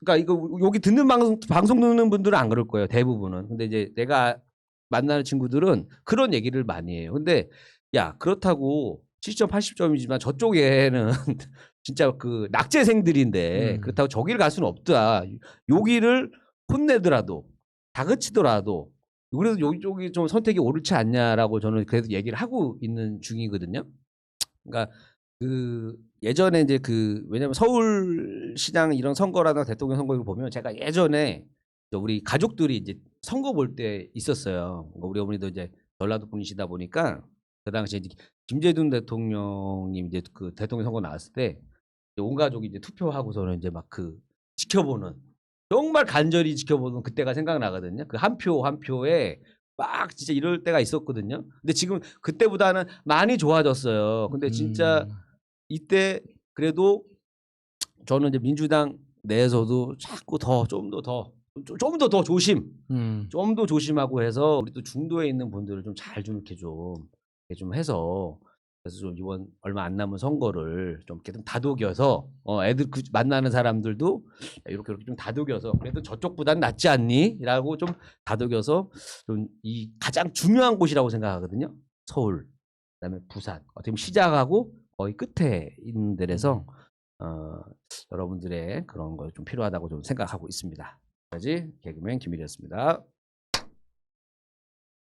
그러니까 이거 여기 듣는 방송 듣는 분들은 안 그럴 거예요. 대부분은. 근데 이제 내가 만나는 친구들은 그런 얘기를 많이 해요. 근데 야, 그렇다고 70점, 80점이지만 저쪽에는 진짜 그 낙제생들인데 그렇다고 저기를 갈 수는 없다. 여기를 혼내더라도 다그치더라도 그래도 여기 좀 선택이 옳지 않냐라고 저는 그래도 얘기를 하고 있는 중이거든요. 그러니까 그 예전에 이제 왜냐면 서울시장 이런 선거라나 대통령 선거 이거 보면 제가 예전에 우리 가족들이 이제 선거 볼 때 있었어요. 우리 어머니도 이제 전라도 분이시다 보니까 그 당시에 이제 김대중 대통령이 이제 그 대통령 선거 나왔을 때 온 가족이 이제 투표하고서는 이제 막 지켜보는 정말 간절히 지켜보는 그때가 생각나거든요. 그 한 표 한 표에 막 진짜 이럴 때가 있었거든요. 근데 지금 그때보다는 많이 좋아졌어요. 근데 진짜 이때 그래도 저는 이제 민주당 내에서도 자꾸 좀 더 더 조심, 좀 더 조심하고 해서 우리 또 중도에 있는 분들을 좀 잘 좀 이렇게 좀 해서 그래서 좀 이번 얼마 안 남은 선거를 좀 이렇게 좀 다독여서 애들 만나는 사람들도 이렇게 좀 다독여서 그래도 저쪽보단 낫지 않니?라고 좀 다독여서 좀 이 가장 중요한 곳이라고 생각하거든요. 서울, 그다음에 부산, 어떻게 보면 시작하고 거의 끝에 있는 데라서 여러분들의 그런 거 좀 필요하다고 좀 생각하고 있습니다. 여기까지 개그맨 김일이었습니다.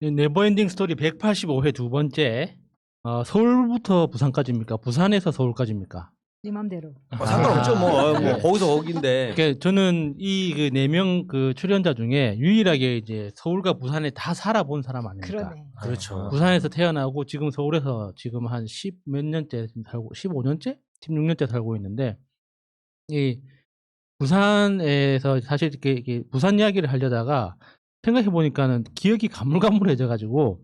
네버엔딩 스토리 185회 두 번째. 서울부터 부산까지입니까? 부산에서 서울까지입니까? 네 맘대로. 상관없죠 뭐 거기서 거긴데. 그러니까 저는 이 그 4명 그 출연자 중에 유일하게 이제 서울과 부산에 다 살아본 사람 아닙니까? 그러네. 그렇죠. 부산에서 태어나고 지금 서울에서 지금 한 10 몇 년째 살고 15년째? 16년째 살고 있는데 이 부산에서 사실 이렇게 부산 이야기를 하려다가 생각해 보니까는 기억이 가물가물해져 가지고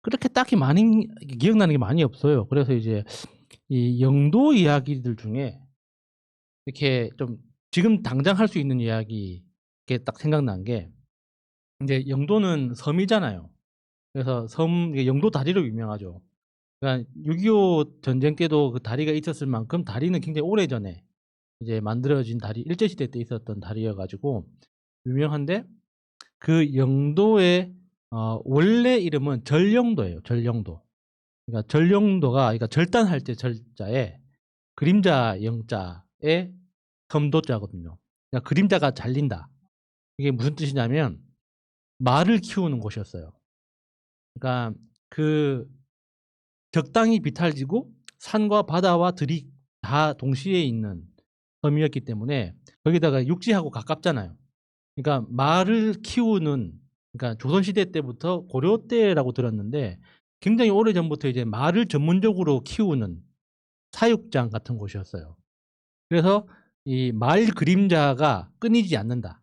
그렇게 딱히 많이 기억나는 게 많이 없어요. 그래서 이제 이 영도 이야기들 중에 이렇게 좀 지금 당장 할 수 있는 이야기 이렇게 딱 생각난 게 이제 영도는 섬이잖아요. 그래서 영도 다리로 유명하죠. 그러니까 6.25 전쟁 때도 그 다리가 있었을 만큼 다리는 굉장히 오래 전에 이제 만들어진 다리, 일제시대 때 있었던 다리여가지고 유명한데 그 영도의 원래 이름은 전령도예요. 전령도. 그러니까 전령도가 그러니까 절단할 때 절자에 그림자 영자에 섬도자거든요. 그러니까 그림자가 잘린다. 이게 무슨 뜻이냐면 말을 키우는 곳이었어요. 그러니까 그 적당히 비탈지고 산과 바다와 들이 다 동시에 있는 섬이었기 때문에 거기다가 육지하고 가깝잖아요. 그러니까 말을 키우는 그러니까 조선시대 때부터 고려 때라고 들었는데 굉장히 오래전부터 이제 말을 전문적으로 키우는 사육장 같은 곳이었어요. 그래서 이 말 그림자가 끊이지 않는다.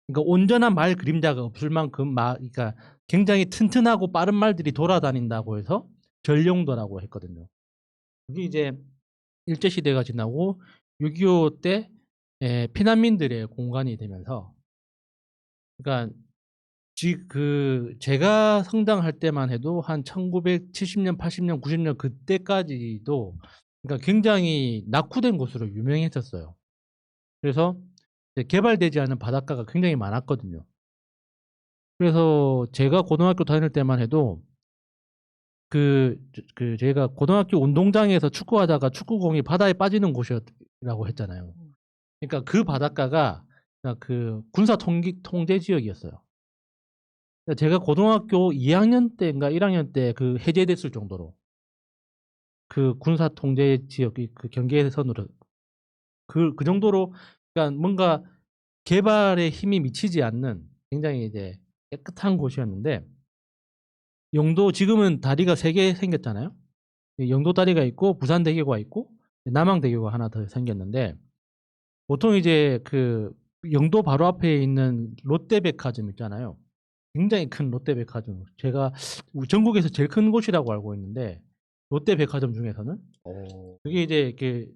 그러니까 온전한 말 그림자가 없을 만큼 그러니까 굉장히 튼튼하고 빠른 말들이 돌아다닌다고 해서 전령도라고 했거든요. 그게 이제 일제시대가 지나고 6.25 때 피난민들의 공간이 되면서 그러니까 제가 성장할 때만 해도 한 1970년, 80년, 90년 그때까지도 그러니까 굉장히 낙후된 곳으로 유명했었어요. 그래서 개발되지 않은 바닷가가 굉장히 많았거든요. 그래서 제가 고등학교 다닐 때만 해도 제가 고등학교 운동장에서 축구하다가 축구공이 바다에 빠지는 곳이라고 했잖아요. 그러니까 그 바닷가가 그 군사 통제 지역이었어요. 그러니까 제가 고등학교 2학년 때인가 1학년 때 그 해제됐을 정도로 그 군사 통제 지역이 그 경계선으로 그 정도로 그러니까 뭔가 개발에 힘이 미치지 않는 굉장히 이제 깨끗한 곳이었는데 영도 지금은 다리가 3개 생겼잖아요. 영도 다리가 있고 부산대교가 있고 남항대교가 하나 더 생겼는데 보통 이제 그 영도 바로 앞에 있는 롯데백화점 있잖아요. 굉장히 큰 롯데백화점. 제가 전국에서 제일 큰 곳이라고 알고 있는데 롯데백화점 중에서는 그게 이제 이렇게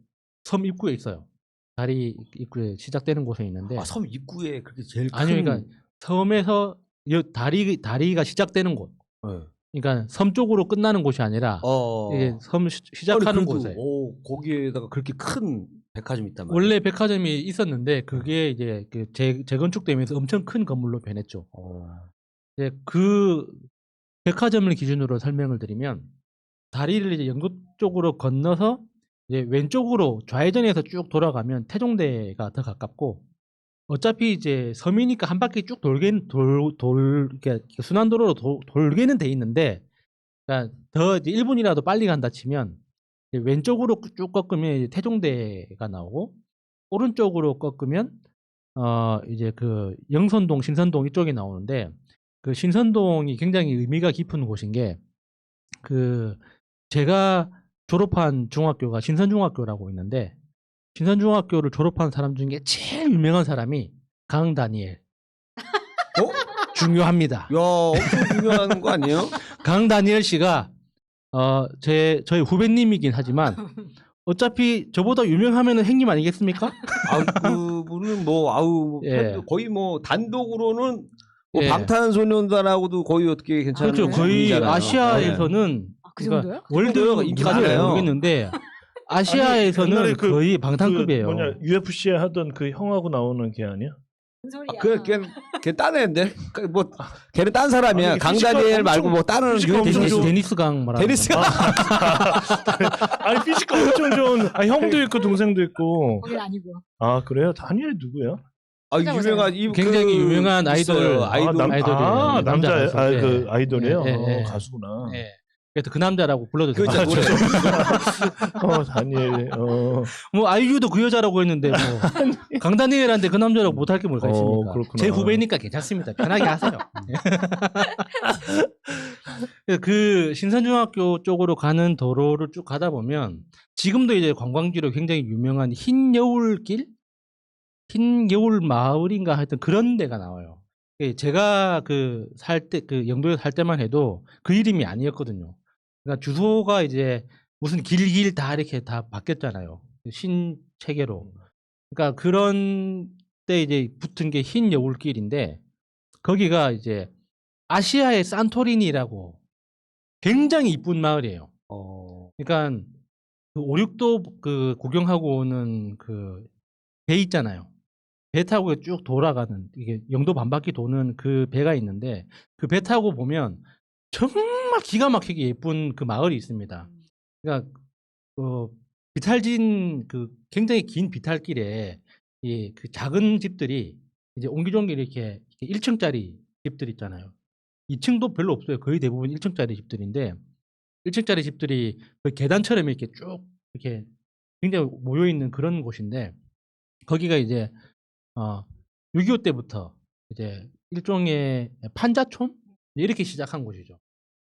섬 입구에 있어요. 다리 입구에 시작되는 곳에 있는데 아, 섬 입구에 그렇게 제일 큰. 아니 그러니까 섬에서 다리가 시작되는 곳. 네. 그러니까 섬 쪽으로 끝나는 곳이 아니라 이게 섬 시작하는 곳에 거기에다가 그렇게 큰 백화점이 있단 말이에요. 원래 백화점이 있었는데 그게 이제 그 재건축되면서 엄청 큰 건물로 변했죠. 이제 그 백화점을 기준으로 설명을 드리면 다리를 이제 영도 쪽으로 건너서 이제 왼쪽으로 좌회전해서 쭉 돌아가면 태종대가 더 가깝고 어차피 이제 섬이니까 한 바퀴 쭉 이렇게 순환도로로 돌게는 돼 있는데 그러니까 더 이제 1분이라도 빨리 간다 치면 이제 왼쪽으로 쭉 꺾으면 이제 태종대가 나오고 오른쪽으로 꺾으면 이제 그 영선동, 신선동 이쪽이 나오는데 그 신선동이 굉장히 의미가 깊은 곳인 게 그 제가 졸업한 중학교가 신선중학교라고 있는데 신선중학교를 졸업한 사람 중에 제일 유명한 사람이 강다니엘. 중요합니다. 야, 엄청 중요한 거 아니에요? 강다니엘 씨가 저희 후배님이긴 하지만 어차피 저보다 유명하면은 형님 아니겠습니까? 아우, 그분은 뭐 예. 거의 뭐 단독으로는 뭐 예. 방탄소년단하고도 거의 어떻게 괜찮은 그렇죠. 거의 분이잖아요. 아시아에서는 그 정도요? 정도요? 인기가 월드까지 많아요. 모르겠는데 아시아에서는 옛날에 거의 방탄급이에요. 그 뭐냐 UFC에 하던 그 형하고 나오는 걔 아니야? 무슨 소리야? 걔 딴 애인데? 뭐 걔는 딴 사람이야. 아니, 강다니엘 피지컬 말고 엄청- 뭐 다른 피지컬 엄청 좋은- 데니스 강 말하는 데니스가 아니 피지컬 엄청 좋은 형도 있고 동생도 있고. 거긴 아니고. 아 그래요? 다니엘 누구야? 유명한 굉장히 유명한 아이돌. 있어요. 아, 아이돌. 아이돌이에요. 남자예요? 남자 가수. 아, 예. 그 아이돌이에요? 예, 예, 예. 가수구나. 예. 그래서 그 남자라고 불러도 그 돼요. 노래. 다니엘. 뭐 아이유도 그 여자라고 했는데 뭐 강다니엘한테 그 남자라고 못할 게 뭐가 있습니까? 그렇구나. 제 후배니까 괜찮습니다. 편하게 하세요. 그 신선중학교 쪽으로 가는 도로를 쭉 가다 보면 지금도 이제 관광지로 굉장히 유명한 흰여울길, 흰여울 마을인가 하여튼 그런 데가 나와요. 제가 그 영도에 살 때만 해도 그 이름이 아니었거든요. 그러니까 주소가 이제 무슨 길 다 이렇게 다 바뀌었잖아요. 신체계로. 그러니까 그런 때 이제 붙은 게 흰여울길인데 거기가 이제 아시아의 산토리니라고 굉장히 이쁜 마을이에요. 그러니까 그 5,6도 그 구경하고 오는 그 배 있잖아요. 배 타고 쭉 돌아가는 이게 영도 반바퀴 도는 그 배가 있는데 그 배 타고 보면 정말 기가 막히게 예쁜 그 마을이 있습니다. 그러니까 비탈진 그 굉장히 긴 비탈길에 이 그 작은 집들이 이제 옹기종기 이렇게 1층짜리 집들 있잖아요. 2층도 별로 없어요. 거의 대부분 1층짜리 집들인데 1층짜리 집들이 거의 계단처럼 이렇게 쭉 이렇게 굉장히 모여 있는 그런 곳인데 거기가 이제 6.25 때부터 이제 일종의 판자촌 이렇게 시작한 곳이죠.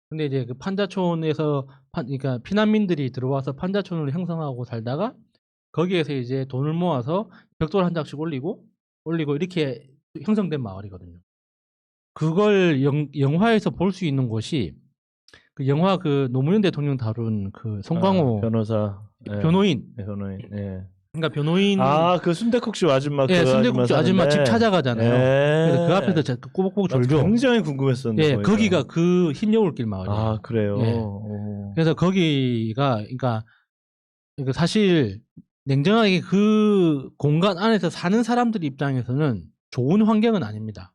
근데 이제 그 판자촌에서 그러니까 피난민들이 들어와서 판자촌을 형성하고 살다가 거기에서 이제 돈을 모아서 벽돌 한 장씩 올리고 이렇게 형성된 마을이거든요. 그걸 영화에서 볼 수 있는 곳이 그 영화 그 노무현 대통령 다룬 그 송광호 변호사. 변호인. 네, 변호인. 예. 그러니까 변호인. 그 순대국집 아줌마. 예, 그 순대국집 아줌마 집 사는데. 찾아가잖아요. 예. 그래서 그 앞에서 제가 꼬박꼬박 나도 졸죠. 굉장히 궁금했었는데. 예, 거기가 그 흰여울길 마을이에요. 아 그래요. 예. 오. 그래서 거기가 그러니까 사실 냉정하게 그 공간 안에서 사는 사람들 입장에서는 좋은 환경은 아닙니다.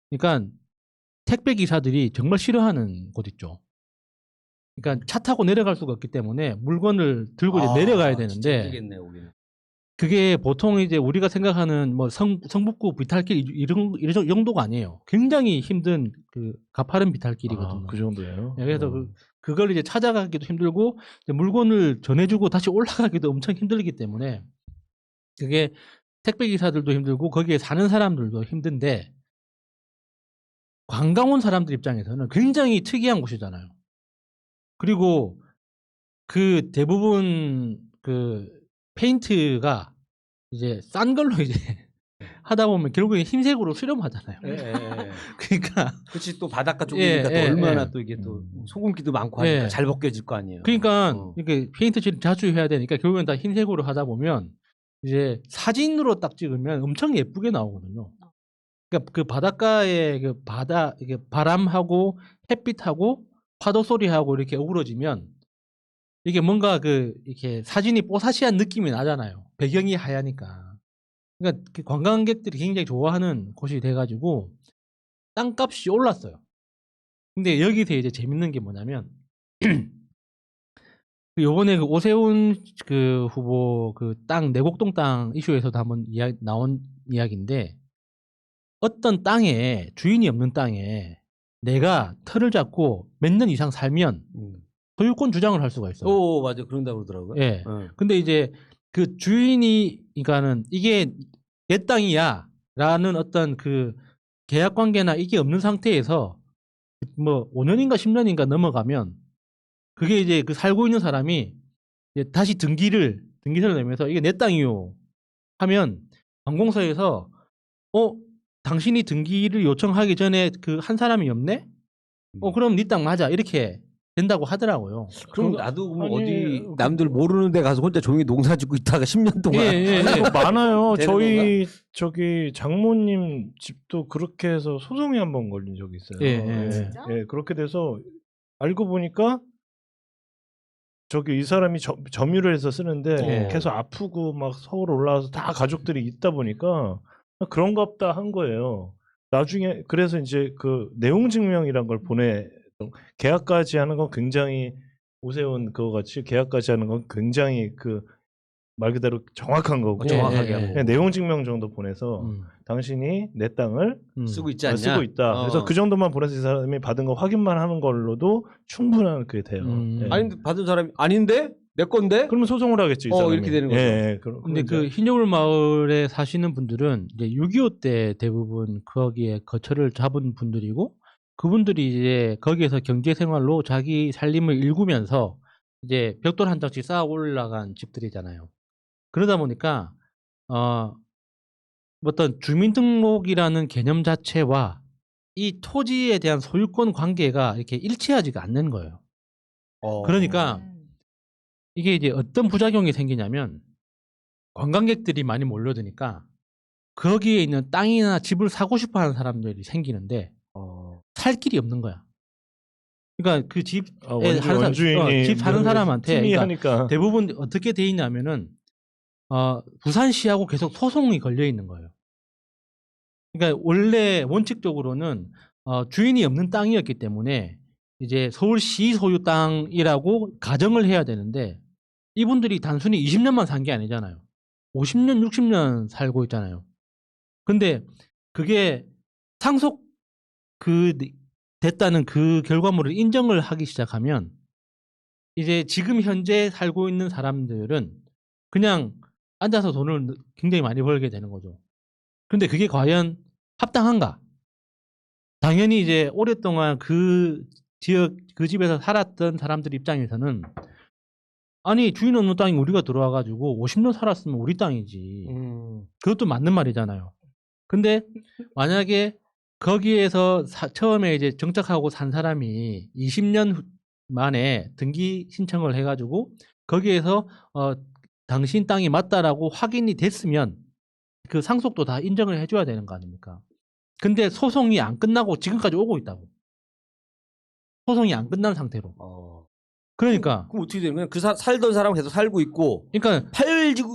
그러니까 택배 기사들이 정말 싫어하는 곳 있죠. 그러니까 차 타고 내려갈 수가 없기 때문에 물건을 들고 이제 내려가야 되는데 그게 보통 이제 우리가 생각하는 뭐 성북구 비탈길 이런 정도가 아니에요. 굉장히 힘든 그 가파른 비탈길이거든요. 그 정도예요. 네, 그래서 그걸 이제 찾아가기도 힘들고 이제 물건을 전해주고 다시 올라가기도 엄청 힘들기 때문에 그게 택배 기사들도 힘들고 거기에 사는 사람들도 힘든데 관광 온 사람들 입장에서는 굉장히 특이한 곳이잖아요. 그리고 그 대부분 그 페인트가 이제 싼 걸로 이제 하다 보면 결국에 흰색으로 수렴하잖아요. 그러니까 그렇지 또 바닷가 쪽이니까 또 얼마나 또 이게 또 소금기도 많고 하니까 잘 벗겨질 거 아니에요. 그러니까 이렇게 페인트 칠 자주 해야 되니까 결국엔 다 흰색으로 하다 보면 이제 사진으로 딱 찍으면 엄청 예쁘게 나오거든요. 그러니까 그 바닷가에 그 이게 바람하고 햇빛하고 파도 소리하고 이렇게 어우러지면 이게 뭔가 이렇게 사진이 뽀사시한 느낌이 나잖아요. 배경이 하얘니까. 그러니까 그 관광객들이 굉장히 좋아하는 곳이 돼가지고 땅값이 올랐어요. 근데 여기서 이제 재밌는 게 뭐냐면 요번에 그 오세훈 그 후보 그 땅 내곡동 땅 이슈에서도 한번 나온 이야기인데 어떤 땅에 주인이 없는 땅에 내가 터를 잡고 몇 년 이상 살면 소유권 주장을 할 수가 있어요. 오 맞아 그런다고 그러더라고요. 예. 근데 이제 그 주인이 그러니까는 이게 내 땅이야라는 어떤 그 계약 관계나 이게 없는 상태에서 뭐 5년인가 10년인가 넘어가면 그게 이제 그 살고 있는 사람이 이제 다시 등기를 내면서 이게 내 땅이요 하면 관공서에서 당신이 등기를 요청하기 전에 그 한 사람이 없네? 그럼 네 땅 맞아 이렇게 된다고 하더라고요. 그럼 나도 뭐 아니, 어디 남들 모르는 데 가서 혼자 조용히 농사 짓고 있다가 10년 동안 그거 많아요. 되는 저희 저기 장모님 집도 그렇게 해서 소송이 한 번 걸린 적이 있어요. 진짜? 그렇게 돼서 알고 보니까 저기 이 사람이 점유를 해서 쓰는데 계속 아프고 막 서울 올라와서 다 가족들이 있다 보니까 그런가 보다 한 거예요. 나중에 그래서 이제 그 내용 증명이란 걸 계약까지 하는 건 굉장히 오세훈 그거 같이 계약까지 하는 건 굉장히 그 말 그대로 정확한 거고 정확하게 하고. 그냥 내용 증명 정도 보내서 당신이 내 땅을 쓰고 있지 않냐? 쓰고 있다. 그래서 그 정도만 보내서 이 사람이 받은 거 확인만 하는 걸로도 충분한 그게 돼요. 아닌데 받은 사람이 아닌데 내 건데? 그러면 소송을 하겠지. 이 사람이. 이렇게 되는 거죠. 근데 그 흰여울 마을에 사시는 분들은 이제 6.25 때 대부분 거기에 거처를 잡은 분들이고 그분들이 이제 거기에서 경제 생활로 자기 살림을 일구면서 이제 벽돌 한 장씩 쌓아 올라간 집들이잖아요. 그러다 보니까 어떤 주민등록이라는 개념 자체와 이 토지에 대한 소유권 관계가 이렇게 일치하지가 않는 거예요. 그러니까 이게 이제 어떤 부작용이 생기냐면 관광객들이 많이 몰려드니까 거기에 있는 땅이나 집을 사고 싶어 하는 사람들이 생기는데 살 길이 없는 거야. 그러니까 그 집 원주인이 집 사는 사람한테 팀이 그러니까 하니까 대부분 어떻게 돼 있냐면은 부산시하고 계속 소송이 걸려 있는 거예요. 그러니까 원래 원칙적으로는 주인이 없는 땅이었기 때문에 이제 서울시 소유 땅이라고 가정을 해야 되는데 이분들이 단순히 20년만 산 게 아니잖아요. 50년, 60년 살고 있잖아요. 근데 그게 상속 됐다는 그 결과물을 인정을 하기 시작하면 이제 지금 현재 살고 있는 사람들은 그냥 앉아서 돈을 굉장히 많이 벌게 되는 거죠. 근데 그게 과연 합당한가? 당연히 이제 오랫동안 그 지역, 그 집에서 살았던 사람들 입장에서는 아니 주인 없는 땅이 우리가 들어와가지고 50년 살았으면 우리 땅이지. 그것도 맞는 말이잖아요. 근데 만약에 거기에서 처음에 이제 정착하고 산 사람이 20년 만에 등기 신청을 해가지고 거기에서 당신 땅이 맞다라고 확인이 됐으면 그 상속도 다 인정을 해줘야 되는 거 아닙니까? 근데 소송이 안 끝나고 지금까지 오고 있다고. 소송이 안 끝난 상태로. 그러니까 그럼 어떻게 되는 거야? 그 살던 사람은 계속 살고 있고 그러니까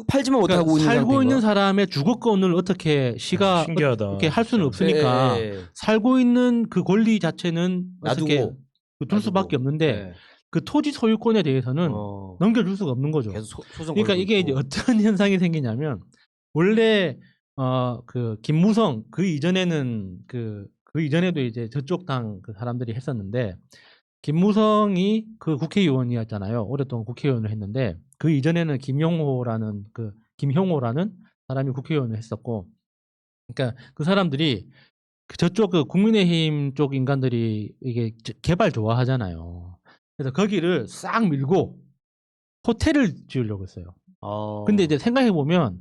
팔지만 못하고 있는 살고 있는 상태인 거야? 사람의 주거권을 어떻게 시가 신기하다. 이렇게 할 수는 없으니까 살고 있는 그 권리 자체는 어떻게 놔두고 둘 수밖에 없는데 그 토지 소유권에 대해서는 넘겨줄 수가 없는 거죠. 계속 소송 그러니까 걸고 이게 있고. 이제 어떤 현상이 생기냐면 원래 그 김무성 그 이전에는 그 이전에도 이제 저쪽 당 그 사람들이 했었는데 김무성이 그 국회의원이었잖아요. 오랫동안 국회의원을 했는데 그 이전에는 김형호라는 사람이 국회의원을 했었고, 그러니까 그 사람들이 저쪽 그 국민의힘 쪽 인간들이 이게 개발 좋아하잖아요. 그래서 거기를 싹 밀고 호텔을 지으려고 했어요. 근데 이제 생각해 보면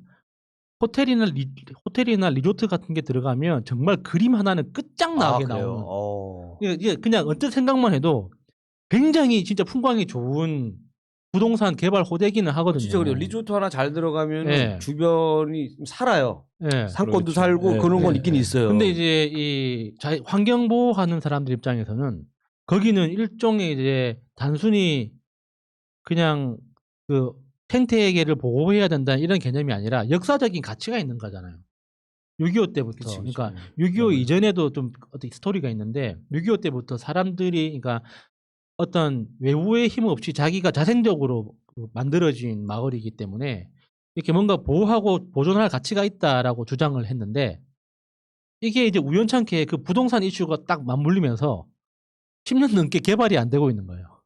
호텔이나 리조트 같은 게 들어가면 정말 그림 하나는 끝장나게 나오는. 이게 그냥 언뜻 생각만 해도 굉장히 진짜 풍광이 좋은 부동산 개발 호재기는 하거든요. 진짜 그래요. 리조트 하나 잘 들어가면 네. 주변이 살아요. 예. 상권도 그렇죠. 살고 네, 그런 건 네, 있긴 네. 있어요. 근데 이제 이 환경 보호하는 사람들 입장에서는 거기는 일종의 이제 단순히 그냥 그 생태계를 보호해야 된다 이런 개념이 아니라 역사적인 가치가 있는 거잖아요. 6.25 때부터. 그치. 그러니까 6.25 이전에도 좀 어떤 스토리가 있는데 6.25 때부터 사람들이 그러니까 어떤 외부의 힘 없이 자기가 자생적으로 만들어진 마을이기 때문에 이렇게 뭔가 보호하고 보존할 가치가 있다라고 주장을 했는데 이게 이제 우연찮게 그 부동산 이슈가 딱 맞물리면서 10년 넘게 개발이 안 되고 있는 거예요.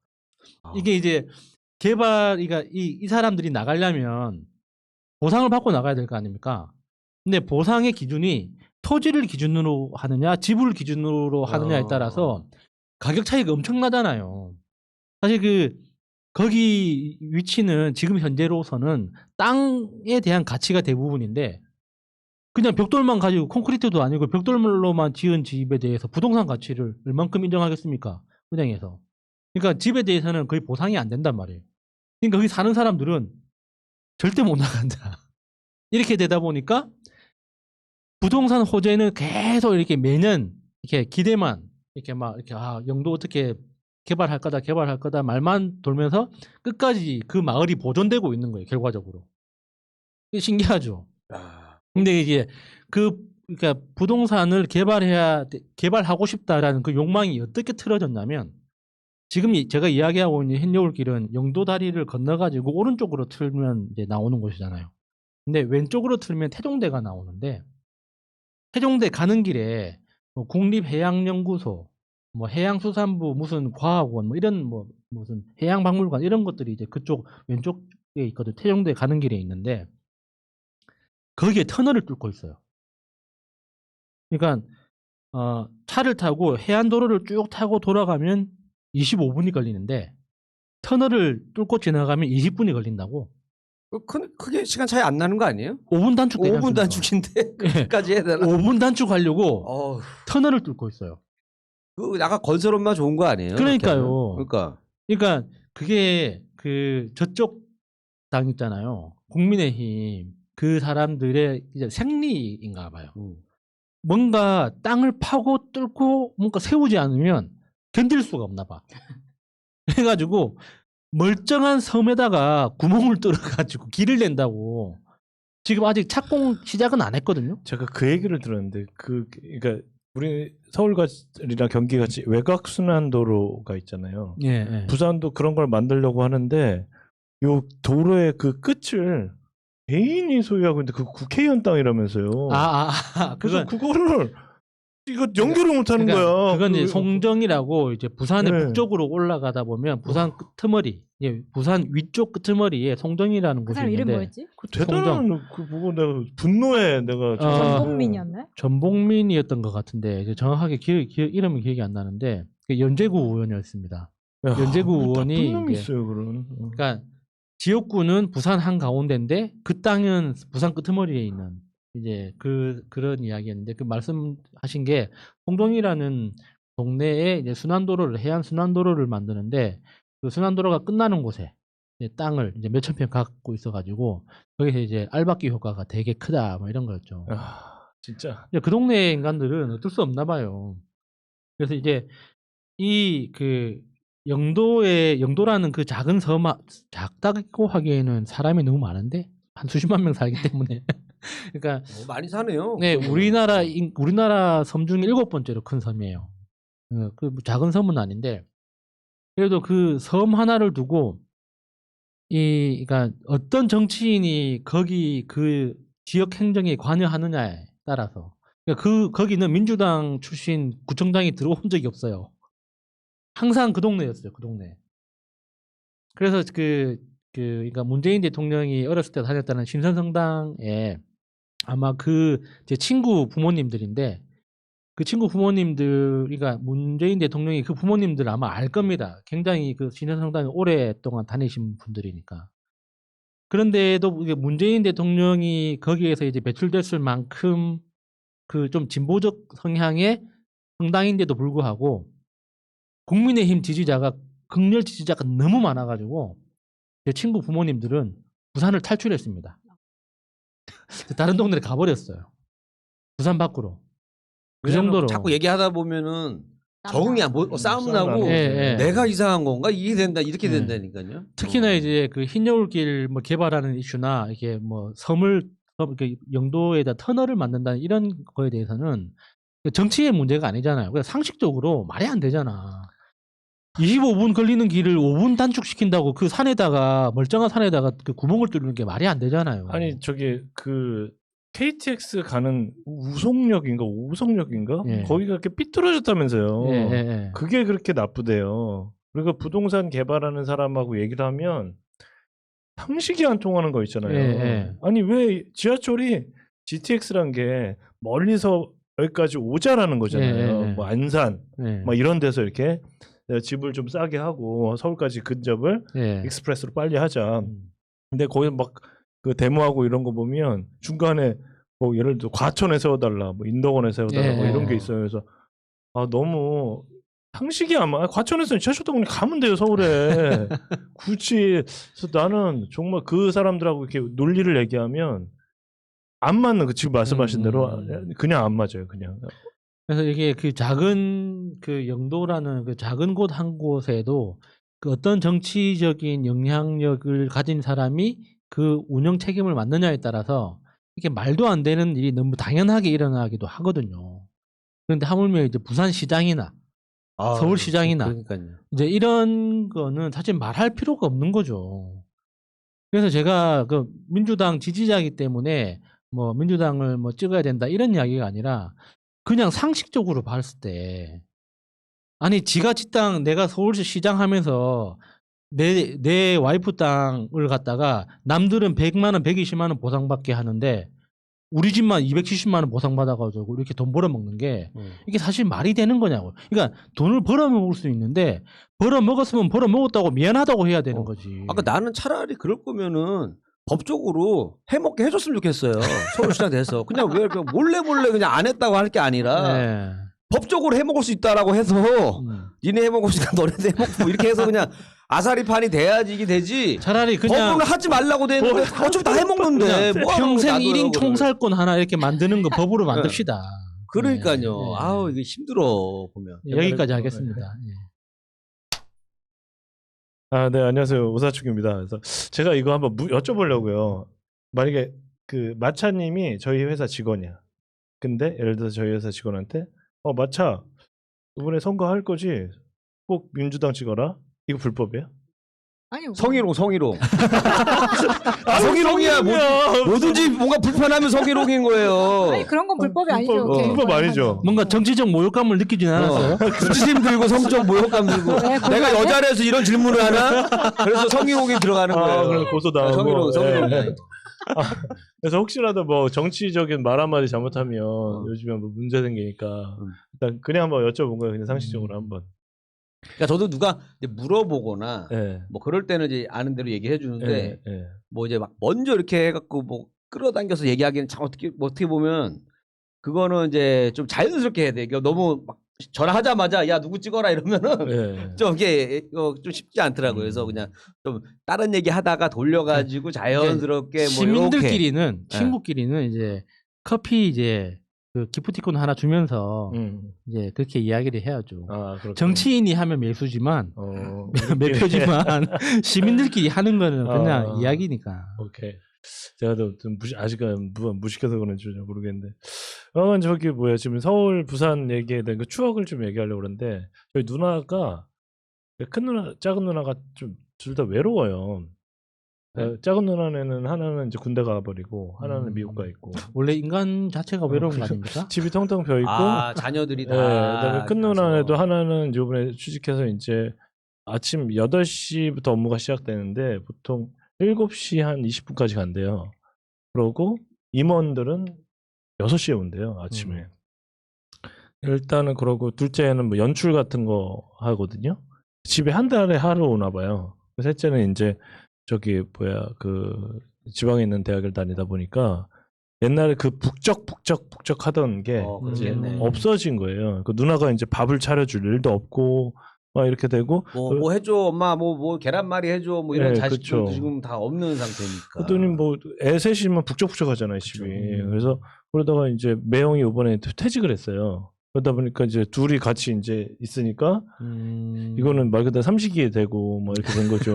이게 이제 그러니까 이 사람들이 나가려면 보상을 받고 나가야 될 거 아닙니까? 근데 보상의 기준이 토지를 기준으로 하느냐, 집을 기준으로 하느냐에 따라서 가격 차이가 엄청나잖아요. 사실 거기 위치는 지금 현재로서는 땅에 대한 가치가 대부분인데 그냥 벽돌만 가지고 콘크리트도 아니고 벽돌로만 지은 집에 대해서 부동산 가치를 얼만큼 인정하겠습니까? 은행에서. 그러니까 집에 대해서는 거의 보상이 안 된단 말이에요. 그러니까 거기 사는 사람들은 절대 못 나간다. 이렇게 되다 보니까 부동산 호재는 계속 이렇게 매년 이렇게 기대만 이렇게 막 이렇게 영도 어떻게 개발할 거다 말만 돌면서 끝까지 그 마을이 보존되고 있는 거예요, 결과적으로. 이게 신기하죠. 근데 이제 그러니까 부동산을 개발하고 싶다라는 그 욕망이 어떻게 틀어졌냐면 지금 제가 이야기하고 있는 햇여울길은 영도 다리를 건너가지고 오른쪽으로 틀면 이제 나오는 곳이잖아요. 근데 왼쪽으로 틀면 태종대가 나오는데 태종대 가는 길에 뭐 국립해양연구소, 뭐 해양수산부 무슨 과학원 뭐 이런 뭐 무슨 해양박물관 이런 것들이 이제 그쪽 왼쪽에 있거든. 태종대 가는 길에 있는데 거기에 터널을 뚫고 있어요. 그러니까 차를 타고 해안도로를 쭉 타고 돌아가면 25분이 걸리는데 터널을 뚫고 지나가면 20분이 걸린다고. 크게 시간 차이 안 나는 거 아니에요? 5분 단축 되지 5분 않습니까? 단축인데 그까지 해야 되나? 5분 단축하려고 어휴, 터널을 뚫고 있어요. 그 약간 건설업만 좋은 거 아니에요? 그러니까요. 그렇게 하면? 그러니까 그게 저쪽 당 있잖아요. 국민의힘 그 사람들의 이제 생리인가 봐요. 뭔가 땅을 파고 뚫고 뭔가 세우지 않으면 견딜 수가 없나 봐. 그래가지고 멀쩡한 섬에다가 구멍을 뚫어가지고 길을 낸다고. 지금 아직 착공 시작은 안 했거든요. 제가 그 얘기를 들었는데 그러니까 우리 서울이나 경기 같이 외곽 순환도로가 있잖아요. 예. 부산도 그런 걸 만들려고 하는데 요 도로의 그 끝을 개인이 소유하고 있는데 그 국회의원 땅이라면서요. 그래서 그거를 이거 연결을 못 하는 거야. 그건 이제 송정이라고 이제 부산의 네. 북쪽으로 올라가다 보면 부산 끄트머리, 부산 위쪽 끄트머리에 송정이라는 그 곳이 사람 이름 있는데 뭐였지? 대단한 그 보고 내가 분노해 내가 전복민이었나요? 전복민이었던 것 같은데 이제 정확하게 이름은 기억이 안 나는데 연제구 의원이었습니다. 연제구 의원이 놈이 이제 있어요 그런. 그러니까 지역구는 부산 한 가운데인데 그 땅은 부산 끄트머리에 있는 이제 그런 이야기였는데 그 말씀하신 게 송정이라는 동네에 이제 해안 순환도로를 만드는데 그 순환도로가 끝나는 곳에 이제 땅을 이제 몇천 평 갖고 있어가지고 거기서 이제 알박기 효과가 되게 크다 뭐 이런 거였죠. 진짜. 그 동네 인간들은 어쩔 수 없나 봐요. 그래서 이제 영도라는 그 작은 섬 작다고 하기에는 사람이 너무 많은데 한 수십만 명 살기 때문에 그러니까 많이 사네요. 네, 우리나라 섬 중에 7번째로 큰 섬이에요. 그 작은 섬은 아닌데 그래도 그 섬 하나를 두고 그러니까 어떤 정치인이 거기 그 지역 행정에 관여하느냐에 따라서 그러니까 거기는 민주당 출신 구청장이 들어온 적이 없어요. 항상 그 동네였어요. 그 동네. 그래서 그러니까 문재인 대통령이 어렸을 때 다녔다는 신선성당에 아마 제 친구 부모님들인데 그 친구 부모님들, 그러니까 문재인 대통령이 그 부모님들 아마 알 겁니다. 굉장히 그 진해성당에 오랫동안 다니신 분들이니까. 그런데도 이게 문재인 대통령이 거기에서 이제 배출됐을 만큼 그 좀 진보적 성향의 성당인데도 불구하고 국민의힘 지지자가 극렬 지지자가 너무 많아가지고 제 친구 부모님들은 부산을 탈출했습니다. 다른 동네에 가버렸어요. 부산 밖으로. 그 왜냐면 정도로. 자꾸 얘기하다 보면은 적응이 안 싸움 싸움 나고 나고. 예, 예. 내가 이상한 건가 이게 된다 이렇게 네. 된다니까요. 특히나 이제 그 흰여울길 뭐 개발하는 이슈나 이게 뭐 섬을 영도에다 터널을 만든다는 이런 거에 대해서는 정치의 문제가 아니잖아요. 그냥 상식적으로 말이 안 되잖아. 25분 걸리는 길을 5분 단축시킨다고 그 산에다가 멀쩡한 산에다가 그 구멍을 뚫는 게 말이 안 되잖아요. 아니 저기 그 KTX 가는 우송역인가 오송역인가 예. 거기가 이렇게 삐뚤어졌다면서요. 예, 예, 예. 그게 그렇게 나쁘대요. 그리고 부동산 개발하는 사람하고 얘기를 하면 상식이 안 통하는 거 있잖아요. 예, 예. 아니 왜 지하철이 GTX란 게 멀리서 여기까지 오자라는 거잖아요. 예, 예. 뭐 안산 예. 막 이런 데서 이렇게 집을 좀 싸게 하고 서울까지 근접을 예. 익스프레스로 빨리 하자. 음. 근데 거기 막 그 데모하고 이런 거 보면 중간에 뭐 예를 들어 과천에 세워달라, 뭐 인덕원에 세워달라, 뭐 예. 이런 게 있어요. 그래서 아 너무 상식이 아마 과천에서는 지하철 타고 가면 돼요 서울에. 굳이 그래서 나는 정말 그 사람들하고 이렇게 논리를 얘기하면 안 맞는 그 지금 말씀하신 대로 그냥 안 맞아요 그냥. 그래서 이게 그 작은 그 영도라는 그 작은 곳 한 곳에도 그 어떤 정치적인 영향력을 가진 사람이 그 운영 책임을 맡느냐에 따라서 이게 말도 안 되는 일이 너무 당연하게 일어나기도 하거든요. 그런데 하물며 이제 부산시장이나 서울시장이나 그러니까요. 이제 이런 거는 사실 말할 필요가 없는 거죠. 그래서 제가 그 민주당 지지자이기 때문에 뭐 민주당을 뭐 찍어야 된다 이런 이야기가 아니라 그냥 상식적으로 봤을 때 아니 지가 지 땅 내가 서울시 시장 하면서 내 와이프 땅을 갖다가 남들은 100만 원, 120만 원 보상받게 하는데 우리 집만 270만 원 보상받아가지고 이렇게 돈 벌어먹는 게 이게 사실 말이 되는 거냐고. 그러니까 돈을 벌어먹을 수 있는데 벌어먹었으면 벌어먹었다고 미안하다고 해야 되는 거지. 아까 나는 차라리 그럴 거면은 법적으로 해먹게 해줬으면 좋겠어요. 서울시장 돼서 그냥 왜 이렇게 몰래 그냥 안 했다고 할 게 아니라 네. 법적으로 해먹을 수 있다라고 해서 니네 해먹으니까 너네도 해먹고 이렇게 해서 그냥 아사리판이 돼야지 이게 되지. 차라리 그냥 법으로 하지 말라고 되는데 어차피 다 해먹는데 뭐 하라고 평생 놔둬요, 1인 그거를. 총살권 하나 이렇게 만드는 거 법으로 만듭시다. 그러니까요. 네. 아우 이게 힘들어 보면. 여기까지 하겠습니다. 예. 아, 네, 안녕하세요. 오사축입니다. 그래서 제가 이거 한번 여쭤보려고요. 만약에 그 마차님이 저희 회사 직원이야. 근데 예를 들어서 저희 회사 직원한테 마차 이번에 선거할 거지? 꼭 민주당 찍어라. 이거 불법이야? 아니 뭐, 성희롱. 성희롱이야. 뭐든지 뭔가 불편하면 성희롱인 거예요. 아니 그런 건 불법이 아니죠. 불법, 개인 불법 관련한 아니죠. 건. 뭔가 정치적 모욕감을 느끼진 않았어요. 구치심 들고 성적 모욕감 들고 네, 내가 그거는- 여자라서 이런 질문을 하나? 그래서 성희롱이 들어가는 거예요. 그럼 고소 당하고. 성희롱. 예. 그래서 혹시라도 뭐 정치적인 말 한마디 잘못하면 요즘에 뭐 문제 생기니까 일단 그냥 한번 여쭤본 거예요. 그냥 상식적으로 한번. 그러니까 저도 누가 이제 물어보거나 예. 뭐 그럴 때는 이제 아는 대로 얘기해 주는데 예. 뭐 이제 막 먼저 이렇게 해갖고 뭐 끌어당겨서 얘기하기는 참 어떻게 보면 그거는 이제 좀 자연스럽게 해야 돼. 그러니까 너무 막 전화하자마자 야 누구 찍어라 이러면은 예. 좀 이게 좀 쉽지 않더라고요. 그래서 그냥 좀 다른 얘기 하다가 돌려가지고 자연스럽게 뭐 이렇게 시민들끼리는 친구끼리는 이제 커피 이제 그 기프티콘 하나 주면서 이제 그렇게 이야기를 해야죠. 아, 그렇구나. 정치인이 하면 매수지만 우리끼리. 매표지만 시민들끼리 하는 거는 그냥 아. 이야기니까. 오케이. 제가 좀 아직은 무식해서 그런지 모르겠는데. 저기 뭐야 지금 서울 부산 얘기에 대한 그 추억을 좀 얘기하려고 그러는데 저희 누나가 큰 누나 작은 누나가 좀 둘 다 외로워요. 작은 누나는 하나는 이제 군대 가버리고 하나는 미국 가 있고 원래 인간 자체가 외로운 거 아닙니까? 집이 텅텅 비어 있고 자녀들이 다. 그다음에 큰 누나네도 하나는 이번에 취직해서 이제 아침 8시부터 업무가 시작되는데 보통 7시 한 20분까지 간대요. 그러고 임원들은 6시에 온대요, 아침에. 일단은 그러고 둘째는 뭐 연출 같은 거 하거든요. 집에 한 달에 하루 오나 봐요. 셋째는 이제 저기 뭐야 그 지방에 있는 대학을 다니다 보니까 옛날에 그 북적 하던 게 이제 그러겠네. 없어진 거예요. 그 누나가 이제 밥을 차려줄 일도 없고 막 이렇게 되고 뭐 해줘 엄마 뭐 계란말이 해줘 뭐 이런 네, 자식들도 그쵸. 지금 다 없는 상태니까. 그랬더니 뭐 애 셋이면 북적하잖아요 집이. 그래서 그러다가 이제 매형이 이번에 퇴직을 했어요. 그러다 보니까 이제 둘이 같이 이제 있으니까 이거는 말 그대로 삼식이 되고 뭐 이렇게 된 거죠.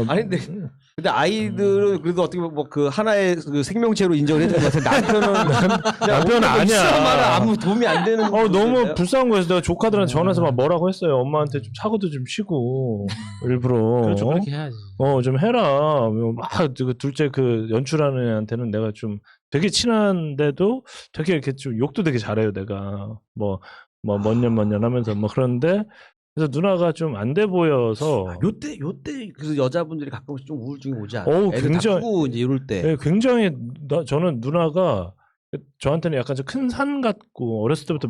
아니 근데 아이들은 그래도 어떻게 보면 뭐 그 하나의 그 생명체로 인정을 해주는 것 같아. 남편은 아니야. 아무 도움이 안 되는. 너무 불쌍한 거여서 내가 조카들한테 전화해서 막 뭐라고 했어요. 엄마한테 좀 사고도 좀 치고 일부러. 그렇죠. 그렇게 해야지. 좀 해라. 그 둘째 그 연출하는 애한테는 내가 좀 되게 친한데도 되게 이렇게 좀 욕도 되게 잘해요. 내가 뭐 몇 년 하면서 뭐 그런데 그래서 누나가 좀 안 돼 보여서 요때 그래서 여자분들이 가끔씩 좀 우울증이 오지 않아요? 애들 굉장히 다 크고 이제 이럴 때. 네, 굉장히 저는 누나가 저한테는 약간 좀 큰 산 같고 어렸을 때부터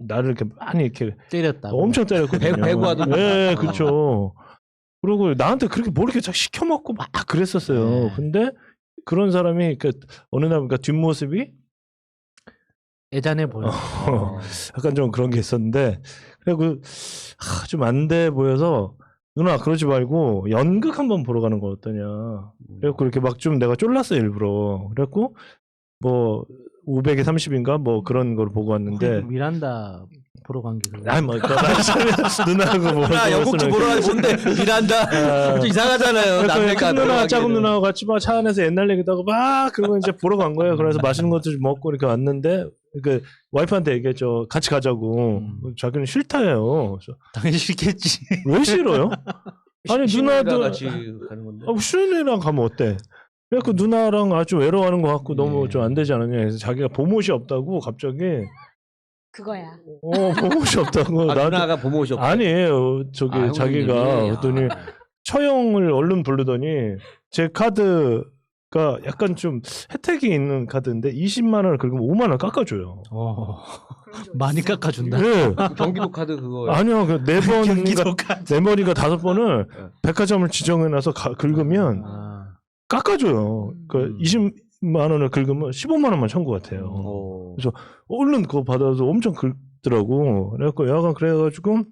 나를 이렇게 많이 이렇게 때렸다. 엄청 때렸거든요. 배구하던. 네, 그렇죠. 그리고 나한테 그렇게 뭘 이렇게 시켜 먹고 막 그랬었어요. 네. 근데 그런 사람이 어느 날 보니까 뒷모습이 애잔해 보여. 약간 좀 그런 게 있었는데 그리고 좀 안 돼 보여서 누나 그러지 말고 연극 한번 보러 가는 거 어떠냐. 그래갖고 이렇게 막 좀 내가 쫄랐어요 일부러. 그래갖고 뭐 500에 30인가 뭐 그런 걸 보고 왔는데 미란다 보러 간 게. 아니 뭐 누나하고 뭐 누나 연극도 보러 가는데 뭔데 미란다. 좀 이상하잖아요. 큰 누나 작은 누나하고 같이 막 차 안에서 옛날 얘기도 하고 막 그러고 이제 보러 간 거예요. 그래서 맛있는 것도 좀 먹고 이렇게 왔는데 그 와이프한테 얘기했죠. 같이 가자고. 자기는 싫다해요. 당연히 싫겠지. 왜 싫어요? 아니 누나도 같이 가는 건데. 수연이랑 가면 어때? 그래갖고 누나랑 아주 외로워하는 것 같고 너무 좀 안 되지 않았냐. 그래서 자기가 보못이 없다고 갑자기 그거야. 보못이 없다고. 누나가 보모시 없. 아니에요. 저기 자기가 그랬더니 처형을 얼른 부르더니 제 카드가 약간 좀 혜택이 있는 카드인데 20만 원을 긁으면 5만 원 깎아줘요. 많이 깎아준다. 네. 경기도 카드 그거. 아니요, 네 경기도 번인가 4번인가 5번을 백화점을 지정해놔서 긁으면 깎아줘요. 그 20만 원을 긁으면 15만 원만 청구 같아요. 그래서 얼른 그거 받아서 엄청 긁더라고. 그래갖고 약간 그래가지고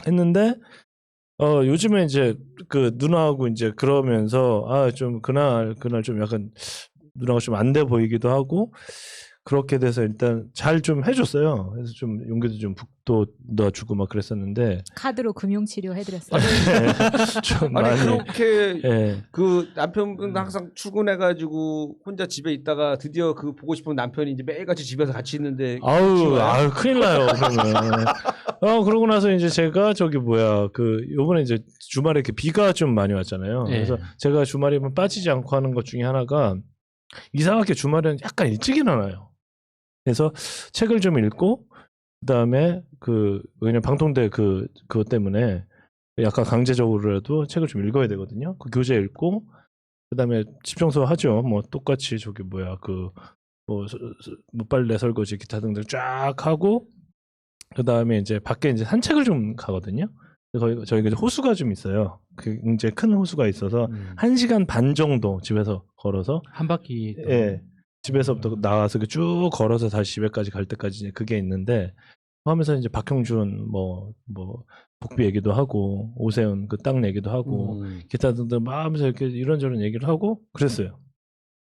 했는데 요즘에 이제 그 누나하고 이제 그러면서 좀 그날 좀 약간 누나가 좀 안 돼 보이기도 하고 그렇게 돼서 일단 잘 좀 해줬어요. 그래서 좀 용기도 좀 북도 넣어주고 막 그랬었는데 카드로 금융치료 해드렸어요. 좀 아니 많이 그렇게 그 남편분 항상 출근해가지고 혼자 집에 있다가 드디어 그 보고 싶은 남편이 이제 매일같이 집에서 같이 있는데. 아우 큰일 나요 그러면. 그러고 나서 이제 제가 요번에 이제 주말에 이렇게 비가 좀 많이 왔잖아요. 그래서 제가 주말이면 빠지지 않고 하는 것 중에 하나가 이상하게 주말에는 약간 일찍 일어나요. 그래서 책을 좀 읽고 그다음에 왜냐면 방통대 그것 때문에 약간 강제적으로라도 책을 좀 읽어야 되거든요. 그 교재 읽고 그다음에 집 청소 하죠. 뭐 똑같이 뭐 빨래 설거지 기타 등등 쫙 하고 그다음에 이제 밖에 이제 산책을 좀 가거든요. 저희가 이제 호수가 좀 있어요. 굉장히 큰 호수가 있어서 1시간 반 정도 집에서 걸어서 한 바퀴. 집에서부터 나와서 쭉 걸어서 다시 집에까지 갈 때까지 이제 그게 있는데 하면서 이제 박형준 뭐 복비 얘기도 하고 오세훈 그 땅 얘기도 하고 기타 등등 막 하면서 이렇게 이런저런 얘기를 하고 그랬어요.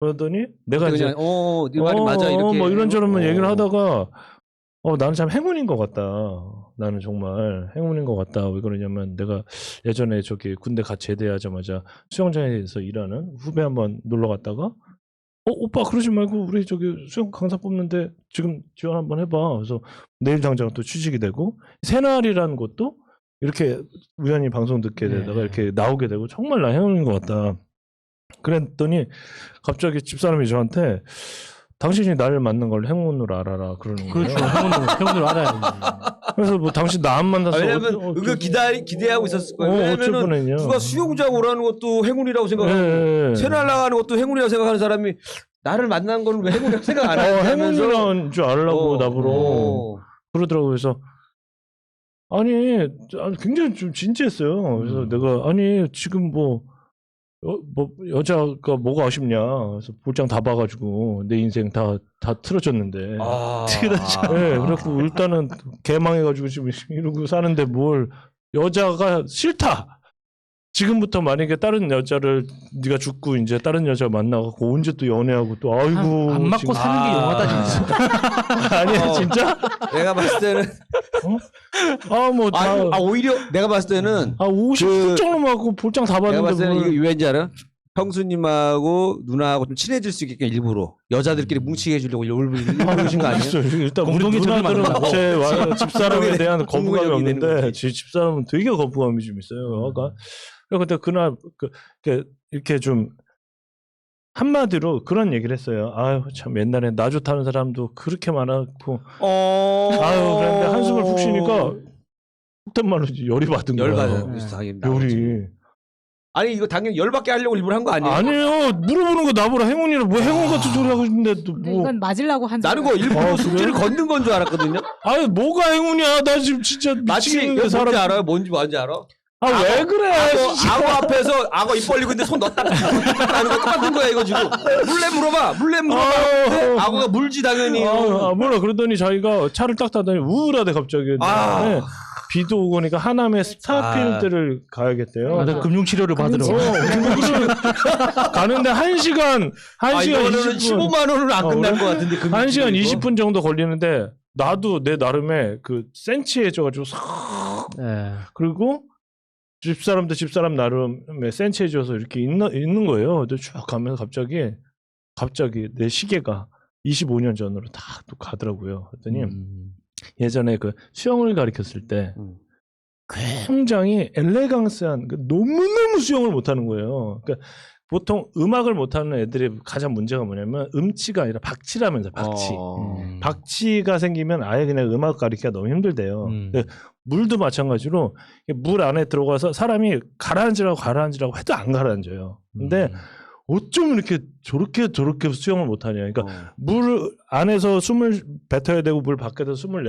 그러더니 내가 이제 네 말이 맞아 이렇게 뭐 이런저런 얘기를 하다가 나는 참 행운인 것 같다. 나는 정말 행운인 것 같다. 왜 그러냐면 내가 예전에 군대 같이 제대하자마자 수영장에서 일하는 후배 한번 놀러 갔다가 오빠 그러지 말고 우리 수영 강사 뽑는데 지금 지원 한번 해봐. 그래서 내일 당장 또 취직이 되고 새날이라는 것도 이렇게 우연히 방송 듣게 되다가 이렇게 나오게 되고 정말 나 행운인 것 같다. 그랬더니 갑자기 집사람이 저한테 당신이 나를 만난 걸 행운으로 알아라 그러는 거예요. 그렇죠. 행운으로 알아야 돼. 그래서 뭐 당신 나 안 만나서 왜냐면 기대하고 있었을 거예요. 왜냐면 누가 수영장 오라는 것도 행운이라고 생각하고 새날 나가는 것도 행운이라고 생각하는 사람이 나를 만난 거는 왜 행운이라고 생각 안 하면서 행운이라는 줄 알라고 나보러 그러더라고요. 그래서 아니 굉장히 좀 진지했어요. 그래서 내가 아니 지금 뭐 여자가 뭐가 아쉽냐. 그래서 볼장 다 봐가지고 내 인생 다 틀어졌는데. 네, 그래갖고 일단은 개망해가지고 지금 이러고 사는데 뭘 여자가 싫다. 지금부터 만약에 다른 여자를 네가 죽고 이제 다른 여자 만나갖고 언제 또 연애하고 또 아이고 안 맞고 지금 사는 게 용하다 진짜. 아니야 진짜? 내가 봤을 때는 오히려 내가 봤을 때는 50 정도 맞고 볼장 다 내가 봤는데 봤을 때는 뭘. 이거 왠지 알아? 형수님하고 누나하고 좀 친해질 수 있게끔 일부러 여자들끼리 뭉치게 해주려고 일부러 그러신 거 아니에요? 일단 우리 공동의 적을 누나들은 만든다고. 제 집사람에 대한 거부감이 공동의 적이 되는 없는데 거지. 제 집사람은 되게 거부감이 좀 있어요. 그때 그날 이렇게 좀 한마디로 그런 얘기를 했어요. 아유 참 옛날에 나 좋다는 사람도 그렇게 많았고 아유 그런데 한숨을 푹 쉬니까 속된 말로 열이 받은 거예요. 열이. 아니 이거 당연히 열받게 하려고 일부러 한 거 아니에요? 아니에요. 물어보는 거 나보라 행운이라 뭐 행운 같은 소리 하고 있는데 또 근데 뭐. 이건 맞으려고 한 나는 거 일부러 숙지를 걷는 건 줄 알았거든요. 아니 뭐가 행운이야. 나 지금 진짜 마치 이거 미치겠는데 뭔지 사람. 알아요? 뭔지 알아? 왜 그래? 악어 앞에서 악어 입 벌리고 있는데 손 넣었다 하는 거 똑같은 거야 이거 지금. 물레 물어봐. 근데 악어가 물지 당연히. 몰라. 그러더니 자기가 차를 딱 타더니 우울하대 갑자기. 네. 비도 오고 그러니까 하남에 스타필드를 가야겠대요. 맞아, 금융치료를 받으러. 가는데 1시간 이거는 15만 원으로 안 끝날 것 같은데. 1시간 20분 정도 걸리는데 나도 내 나름의 그 센치해져가지고 그리고 집사람 나름의 센치해져서 이렇게 있는 거예요. 근데 쭉 가면서 갑자기 내 시계가 25년 전으로 다 또 가더라고요. 그랬더니 예전에 그 수영을 가르쳤을 때 굉장히 엘레강스한 너무너무 수영을 못하는 거예요. 그러니까 보통 음악을 못하는 애들의 가장 문제가 뭐냐면 음치가 아니라 박치라면서 박치. 박치가 생기면 아예 그냥 음악 가르치기가 너무 힘들대요. 물도 마찬가지로 물 안에 들어가서 사람이 가라앉으라고 해도 안 가라앉아요. 근데 어쩜 이렇게 저렇게 수영을 못하냐. 그러니까 물 안에서 숨을 뱉어야 되고 물 밖에서 숨을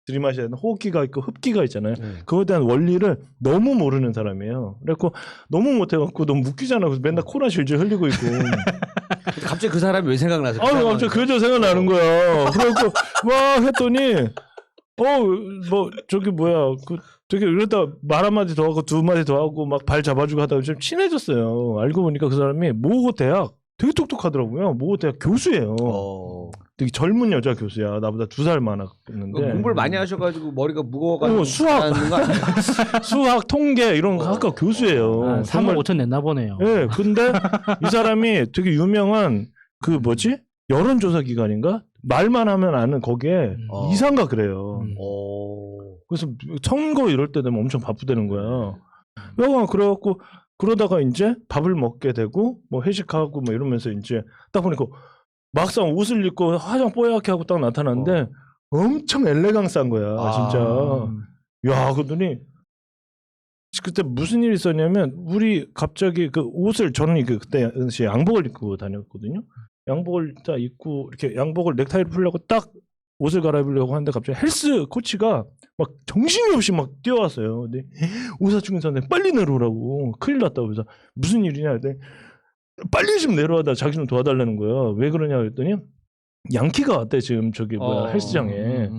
들이마셔야 되는 호흡기가 있고 흡기가 있잖아요. 그거에 대한 원리를 너무 모르는 사람이에요. 그래갖고 너무 못해갖고 너무 웃기잖아. 그래서 맨날 코나 질질 흘리고 있고. 갑자기 그 사람이 왜 생각나서? 갑자기 그 여자 생각나는 거야. 그래갖고 막 했더니 저기 뭐야 되게 이러다 말 한마디 더 하고 두 마디 더 하고 막 발 잡아주고 하다가 좀 친해졌어요. 알고 보니까 그 사람이 모고 대학 되게 똑똑하더라고요. 모고 대학 교수예요. 되게 젊은 여자 교수야. 나보다 2살 많았는데 공부를 많이 하셔가지고 머리가 무거워가지고 수학, 통계 이런 학과 교수예요. 3억 5천 냈나 보네요. 네, 근데 이 사람이 되게 유명한 여론조사 기관인가? 말만 하면 아는 거기에 이사인가 그래요. 그래서 선거 이럴 때 되면 엄청 바쁘다는 거야. 그래갖고 그러다가 이제 밥을 먹게 되고 뭐 회식하고 뭐 이러면서 이제 딱 보니까 막상 옷을 입고 화장 뽀얗게 하고 딱 나타났는데 엄청 엘레강스한 거야, 진짜. 야, 그러더니 그때 무슨 일이 있었냐면 우리 갑자기 그 옷을 저는 그때 양복을 입고 다녔거든요. 양복을 딱 입고 이렇게 양복을 넥타이를 풀려고 딱 옷을 갈아입으려고 하는데 갑자기 헬스 코치가 막 정신이 없이 막 뛰어왔어요. 근데 오사 중인 사람한테 빨리 내려오라고 큰일 났다고. 그래서 무슨 일이냐 했더니 빨리 좀 내려와다 자기 좀 도와달라는 거야. 왜 그러냐 그랬더니 양키가 왔대 지금 헬스장에.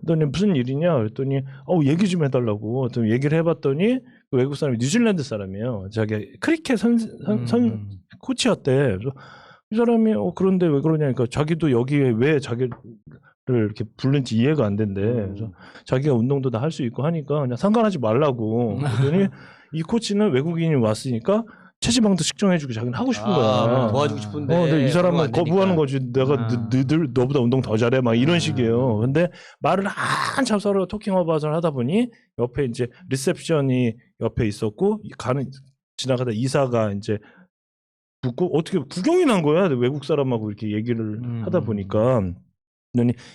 그랬더니 무슨 일이냐 그랬더니 얘기 좀 해달라고. 또 얘기를 해봤더니 그 외국 사람이 뉴질랜드 사람이에요. 자기 크리켓 선 코치였대. 그래서 이 사람이 그런데 왜 그러냐니까 자기도 여기에 왜 자기를 이렇게 부른지 이해가 안 된대. 그래서 자기가 운동도 다 할 수 있고 하니까 그냥 상관하지 말라고. 그랬더니 이 코치는 외국인이 왔으니까 체지방도 측정해주고 자기는 하고 싶은 거야. 도와주고 싶은데. 근데 이 사람은 거부하는 거지. 내가 너보다 운동 더 잘해. 막 이런 식이에요. 근데 말을 한참 서로 토킹 어바웃을 하다 보니 옆에 이제 리셉션이 옆에 있었고 지나가다 이사가 이제 붙고 어떻게 구경이 난 거야. 외국 사람하고 이렇게 얘기를 하다 보니까.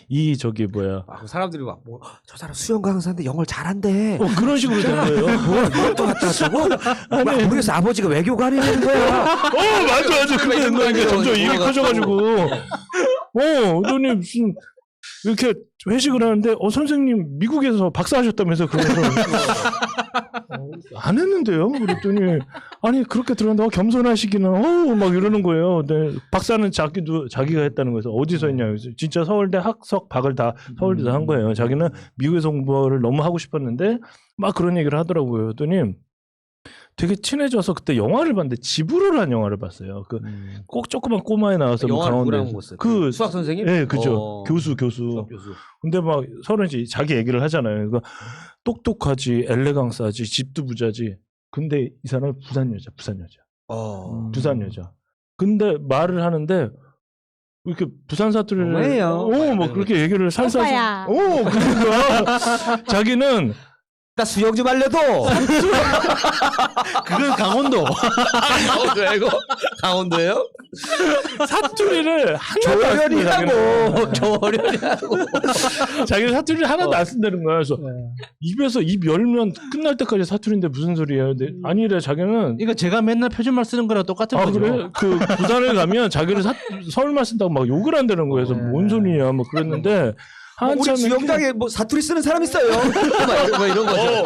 이 저기 뭐야 그 사람들이 막 뭐 저 사람 수영 강사인데 영어를 잘한대. 그런 식으로 되는 거예요. 뭘또 갖다 저거? 막 모르겠어. 아버지가 외교관이라는 거야. 맞아. 그게 된다는 게 점점 일이 커져가지고 그러더니 무슨 이렇게 회식을 하는데 선생님 미국에서 박사하셨다면서 그러면서 안 했는데요. 그랬더니 아니 그렇게 들었는데 겸손하시기는 막 이러는 거예요. 근데 박사는 자기가 했다는 거에서 어디서 했냐. 그래서 진짜 서울대 학석 박을 다 서울대에서 한 거예요. 자기는 미국에서 공부를 너무 하고 싶었는데 막 그런 얘기를 하더라고요. 그랬더니 되게 친해져서 그때 영화를 봤는데 지브로라는 영화를 봤어요. 그 꼭 조그만 꼬마에 나와서 강원도에서 그 수학 선생님? 네, 그죠. 교수. 근데 막 서로 이제 자기 얘기를 하잖아요. 그러니까 똑똑하지, 엘레강스하지, 집도 부자지. 근데 이 사람은 부산 여자. 부산 여자. 근데 말을 하는데 이렇게 부산 사투리를 뭐 그렇게 얘기를 살살. 오빠야. 그러니까 자기는 나 수영 좀 알려도. 그건 강원도. 강원도예요? 강원도예요? 사투리를 하나도 안 조련이라고. 조련이라고. 자기는 사투리를 하나도 안 쓴다는 거야. 그래서 입에서 입 열면 끝날 때까지 사투리인데 무슨 소리예요? 근데 아니래 자기는. 이거 제가 맨날 표준말 쓰는 거랑 똑같은 거죠. 그래? 그 부산을 가면 자기는 서울말 쓴다고 막 욕을 한다는 거예요. 그래서 뭔 소리냐 뭐 그랬는데. 우리 수영장에 뭐 사투리 쓰는 사람 있어요. 뭐 이런 거죠.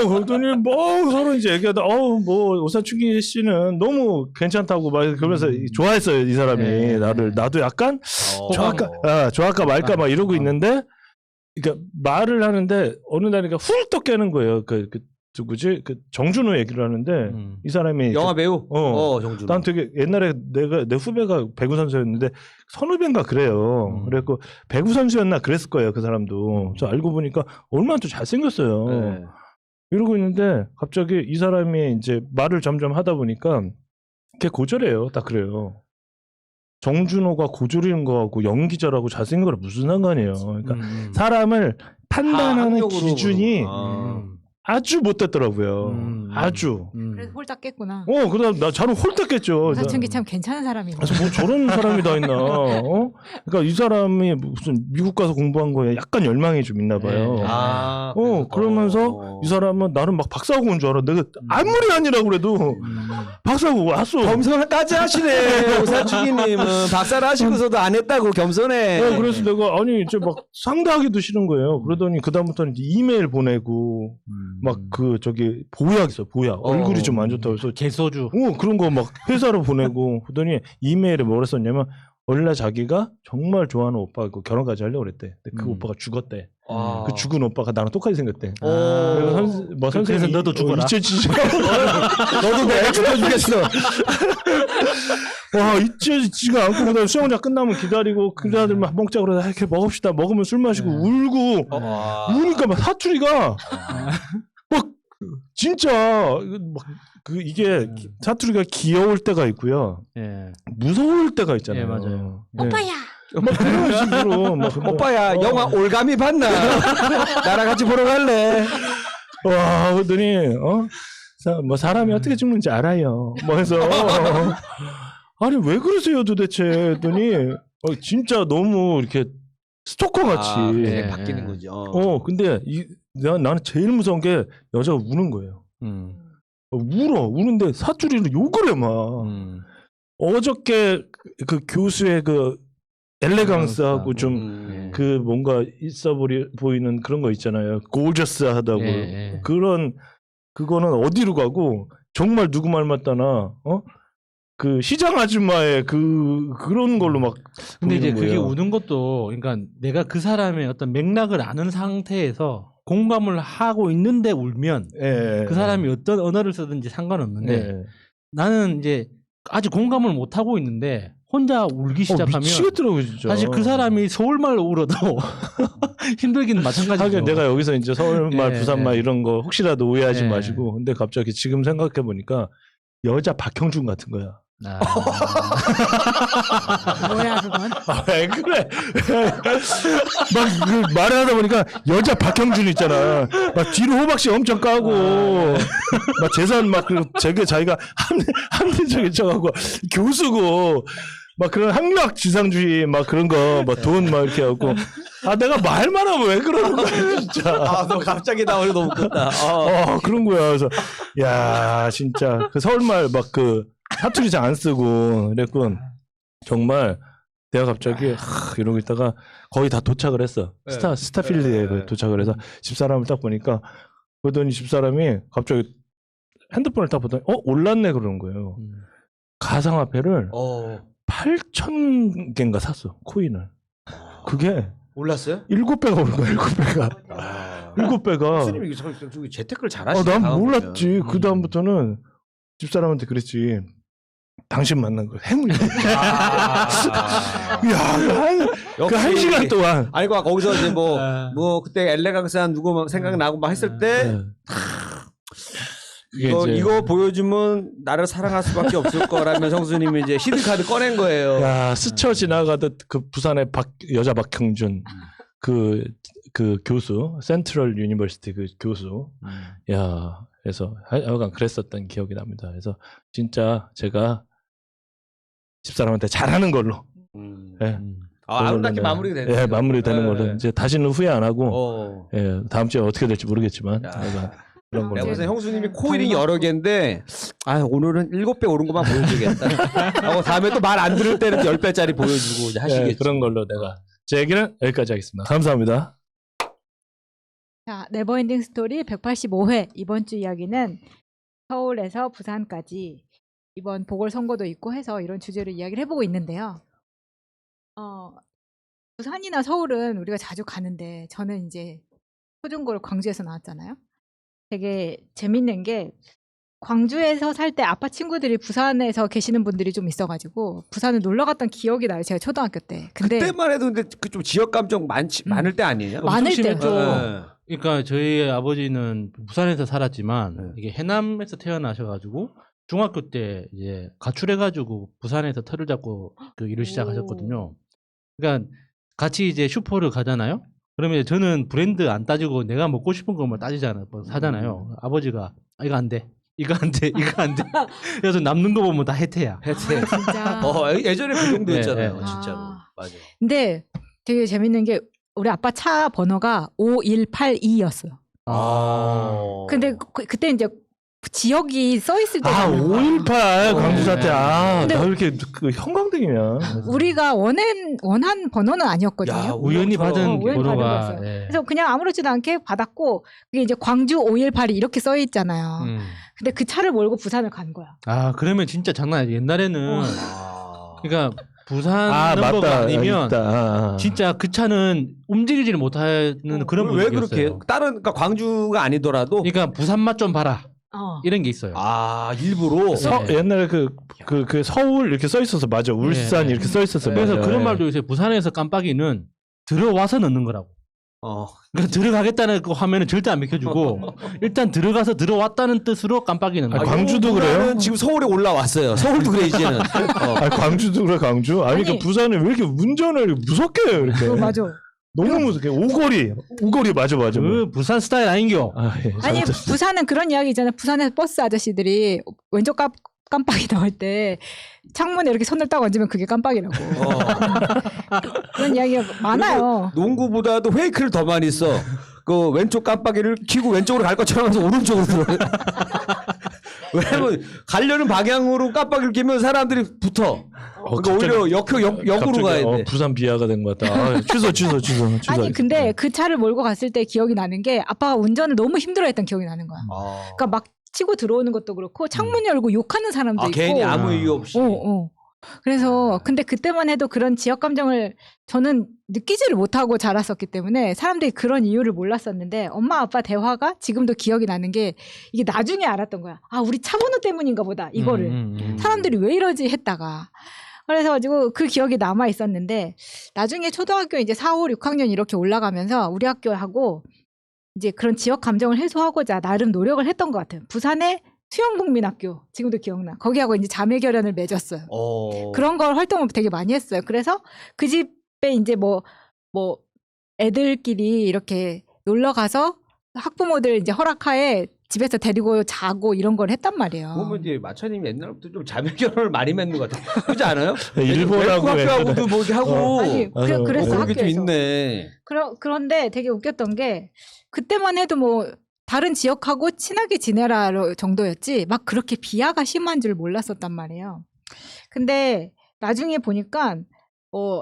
그러더니 뭐 서로 이제 얘기하다, 뭐 오사춘기 씨는 너무 괜찮다고 막 그러면서 좋아했어요 이 사람이 나를. 나도 약간 좋아할까 말까 막 이러고 있는데, 그러니까 말을 하는데 어느 날이니까 훌떡 깨는 거예요. 누구지? 그 정준호 얘기를 하는데 이 사람이 영화 배우. 정준호. 난 되게 옛날에 내 후배가 배구 선수였는데 선후배인가 그래요. 그래갖고 배구 선수였나 그랬을 거예요 그 사람도. 저 알고 보니까 얼마나 또 잘생겼어요. 네. 이러고 있는데 갑자기 이 사람이 이제 말을 점점 하다 보니까 걔 고절해요. 딱 그래요. 정준호가 고졸인 거하고 연기자라고 잘생긴 거랑 무슨 상관이에요. 그러니까 사람을 판단하는 기준이 아주 못됐더라고요. 아주. 그래서 홀딱 깼구나. 그다음 나 저는 홀딱 깼죠. 오사춘기 참 괜찮은 사람이네. 그래서 뭐 저런 사람이 다 있나? 그러니까 이 사람이 무슨 미국 가서 공부한 거에 약간 열망이 좀 있나 봐요. 그러면서 이 사람은 나는 막 박사하고 온 줄 알아. 내가 아무리 아니라고 그래도 박사하고 왔어. 겸손까지 하시네. 오사춘기님은 박사를 하시고서도 안 했다고 겸손해. 그래서 내가 아니 이제 막 상대하기도 싫은 거예요. 그러더니 그 다음부터는 이제 이메일 보내고 막 그 저기 보약 있어. 보약. 얼굴이 좀 안 좋다고 해서 개소주. 그런 거 막 회사로 보내고 그러더니 이메일에 뭐라 썼냐면 원래 자기가 정말 좋아하는 오빠하고 결혼까지 하려고 그랬대. 근데 그 오빠가 죽었대. 그 죽은 오빠가 나랑 똑같이 생겼대. 그래서 선생님 너도 죽어라. 너도 내가 죽여주겠어. 와 잊혀지지가 않고 그다음 수영장 끝나면 기다리고 그 아들 막 먹자고 이렇게 먹읍시다. 먹으면 술 마시고 울고 우니까 막 사투리가 막 진짜 막 이게 사투리가 귀여울 때가 있고요. 무서울 때가 있잖아요. 맞아요. 오빠야. 막 그런 식으로 막 오빠야 영화 올가미 봤나? 나랑 같이 보러 갈래? 와 그러더니 뭐 사람이 어떻게 죽는지 알아요. 뭐 해서 아니 왜 그러세요 도대체 했더니 진짜 너무 이렇게 스토커 같이 바뀌는 거죠. 근데 나는 제일 무서운 게 여자가 우는 거예요. 우는데 사투리로 욕을 해 막. 어저께 그 교수의 그 엘레강스하고 좀 그 뭔가 있어 보이는 그런 거 있잖아요. 고저스하다고 그거는 어디로 가고 정말 누구 말 맞다나 그 시장 아줌마의 그런 걸로 막. 근데 이제 그게 거예요. 우는 것도 그러니까 내가 그 사람의 어떤 맥락을 아는 상태에서 공감을 하고 있는데 울면 그 사람이 어떤 언어를 쓰든지 상관없는데 나는 이제 아직 공감을 못 하고 있는데 혼자 울기 시작하면 미치겠더라고요 진짜. 사실 그 사람이 서울말로 울어도 힘들기는 마찬가지죠. 하긴 내가 여기서 이제 서울말, 부산말 이런 거 혹시라도 오해하지 마시고. 근데 갑자기 지금 생각해 보니까 여자 박형준 같은 거야. 뭐야 그건? 왜 그래? 막 그 말을 하다 보니까 여자 박형준 있잖아. 막 뒤로 호박씨 엄청 까고 막 재산 막 자기가 합리적인 척하고 교수고 막 그런 학력 지상주의 막 그런 거 막 돈 막 이렇게 하고 아 내가 말만 하면 왜 그러는 거야 진짜. 아, 너 갑자기 나오니 너무 웃겼다. 그런 거야. 그래서 야 진짜 그 서울말 막 그 사투리 잘 안 쓰고 그랬군. 정말 내가 갑자기 이러고 있다가 거의 다 도착을 했어. 네. 스타필드에 네. 도착을 해서 집사람을 딱 보니까 그러더니 집사람이 갑자기 핸드폰을 딱 보더니 올랐네 그러는 거예요. 가상화폐를 8,000개인가 샀어 코인을. 그게 올랐어요? 7배가 오른 거야. 7배가. 7배가. 스님 저기 재테크를 잘하시네. 난 몰랐지. 그 다음부터는 집사람한테 그랬지. 당신 만난 거 행운이야. 야, 그 한 시간 동안. 알고 거기서 이제 뭐 그때 엘레강스한 누구 생각나고 막 했을 때 이거 보여주면 나를 사랑할 수밖에 없을 거라면 형수님이 이제 히든카드 꺼낸 거예요. 야, 스쳐 지나가듯 그 부산의 여자 박형준 그 교수, 센트럴 유니버시티 그 교수. 야, 그래서 하여간 그랬었던 기억이 납니다. 그래서 진짜 제가 집사람한테 잘하는 걸로. 예. 아름답게 마무리가 되는 예, 마무리되는 걸로. 이제 다시는 후회 안 하고. 예, 다음 주에 어떻게 될지 모르겠지만. 그런 걸로. 내가 무슨 형수님이 코인이 여러 개인데 오늘은 7배 오른 것만 보여주겠다. 하고 다음에 또 말 안 들을 때는 10배짜리 보여주고 이제 하시겠죠. 그런 걸로 내가 제 얘기는 여기까지 하겠습니다. 감사합니다. 자, 네버엔딩 스토리 185회 이번 주 이야기는 서울에서 부산까지 이번 보궐선거도 있고 해서 이런 주제로 이야기를 해보고 있는데요. 부산이나 서울은 우리가 자주 가는데 저는 이제 초중고를 광주에서 나왔잖아요. 되게 재밌는 게 광주에서 살 때 아빠 친구들이 부산에서 계시는 분들이 좀 있어가지고 부산을 놀러 갔던 기억이 나요. 제가 초등학교 때. 근데 그때만 해도 근데 그 좀 지역 감정 많을 때 아니에요? 많을 때. 그러니까 저희 아버지는 부산에서 살았지만 이게 해남에서 태어나셔가지고 중학교 때 이제 가출해가지고 부산에서 터를 잡고 그 일을 시작하셨거든요. 그러니까 같이 이제 슈퍼를 가잖아요. 그러면 저는 브랜드 안 따지고 내가 먹고 싶은 것만 따지잖아요. 뭐 사잖아요. 아버지가 이거 안 돼. 이거 안 돼. 이거 안 돼. 그래서 남는 거 보면 다 혜태야. 혜태. 진짜. 예전에 그 정도였잖아요. 네. 진짜로. 맞아요. 근데 되게 재밌는 게 우리 아빠 차 번호가 5182였어요. 근데 그때 이제 지역이 써 있을 때잖아요. 518 광주 사태. 나 근데 왜 이렇게 그 형광등이냐. 우리가 원한 번호는 아니었거든요. 야, 우연히 받은 우연히 받은 번호가. 거였어요. 예. 그래서 그냥 아무렇지도 않게 받았고 그게 이제 광주 5182 이렇게 써 있잖아요. 근데 그 차를 몰고 부산을 간 거야. 그러면 진짜 장난 아니지. 옛날에는 그러니까 부산 맞다. 넘버가 아니면 있다. 진짜 그 차는 움직이지를 못하는 그런 왜 분위기였어요. 그렇게 다른 그러니까 광주가 아니더라도 그러니까 부산 맛 좀 봐라. 이런 게 있어요. 일부러 옛날에 그 서울 이렇게 써 있어서 맞아. 울산 네. 이렇게 써 있었어. 그래서 맞아. 그런 말도 요새 부산에서 깜빡이는 들어와서 넣는 거라고. 그러니까 들어가겠다는 그 화면은 절대 안 비켜주고 일단 들어가서 들어왔다는 뜻으로 깜빡이는 거예요. 광주도 그래요? 지금 서울에 올라왔어요. 서울도 그래 이제는. 광주도 그래 광주? 아니 그 부산에 왜 이렇게 운전을 무섭게 해요 이렇게? 맞아. 너무 무섭게. 오거리 맞아. 그 부산 스타일 아닌겨. 아니 부산은 그런 이야기 있잖아요. 부산에서 버스 아저씨들이 왼쪽 깜빡이 나올 때 창문에 이렇게 손을 딱 얹으면 그게 깜빡이라고. 그런 이야기가 많아요. 농구보다도 페이크를 더 많이 써. 그 왼쪽 깜빡이를 켜고 왼쪽으로 갈 것처럼 해서 오른쪽으로 들어. 왜냐면 가려는 방향으로 깜빡이를 끼면 사람들이 붙어. 그러니까 오히려 역으로 가야 돼. 부산 비하가 된 것 같다. 취소. 아니 근데 그 차를 몰고 갔을 때 기억이 나는 게 아빠가 운전을 너무 힘들어했던 기억이 나는 거야. 그러니까 막 치고 들어오는 것도 그렇고 창문 열고 욕하는 사람도 있고. 괜히 아무 이유 없이. 그래서 근데 그때만 해도 그런 지역 감정을 저는 느끼지를 못하고 자랐었기 때문에 사람들이 그런 이유를 몰랐었는데 엄마 아빠 대화가 지금도 기억이 나는 게 이게 나중에 알았던 거야. 우리 차 번호 때문인가 보다 이거를. 사람들이 왜 이러지 했다가. 그래서 가지고 그 기억이 남아 있었는데 나중에 초등학교 이제 4, 5, 6학년 이렇게 올라가면서 우리 학교하고 이제 그런 지역 감정을 해소하고자 나름 노력을 했던 것 같아요. 부산의 수영국민학교 지금도 기억나. 거기하고 이제 자매결연을 맺었어요. 그런 걸 활동을 되게 많이 했어요. 그래서 그 집에 이제 뭐 애들끼리 이렇게 놀러 가서 학부모들 이제 허락하에 집에서 데리고 자고 이런 걸 했단 말이에요. 보면 이제 마차님이 옛날부터 좀 자매 결혼을 많이 맺는 것 같아. 그렇지 않아요? 일본하고 학교하고도 뭐 이렇게 하고. 아니 그래서 그게 좀 학교에서 있네. 그런데 되게 웃겼던 게 그때만 해도 뭐 다른 지역하고 친하게 지내라 정도였지 막 그렇게 비하가 심한 줄 몰랐었단 말이에요. 근데 나중에 보니까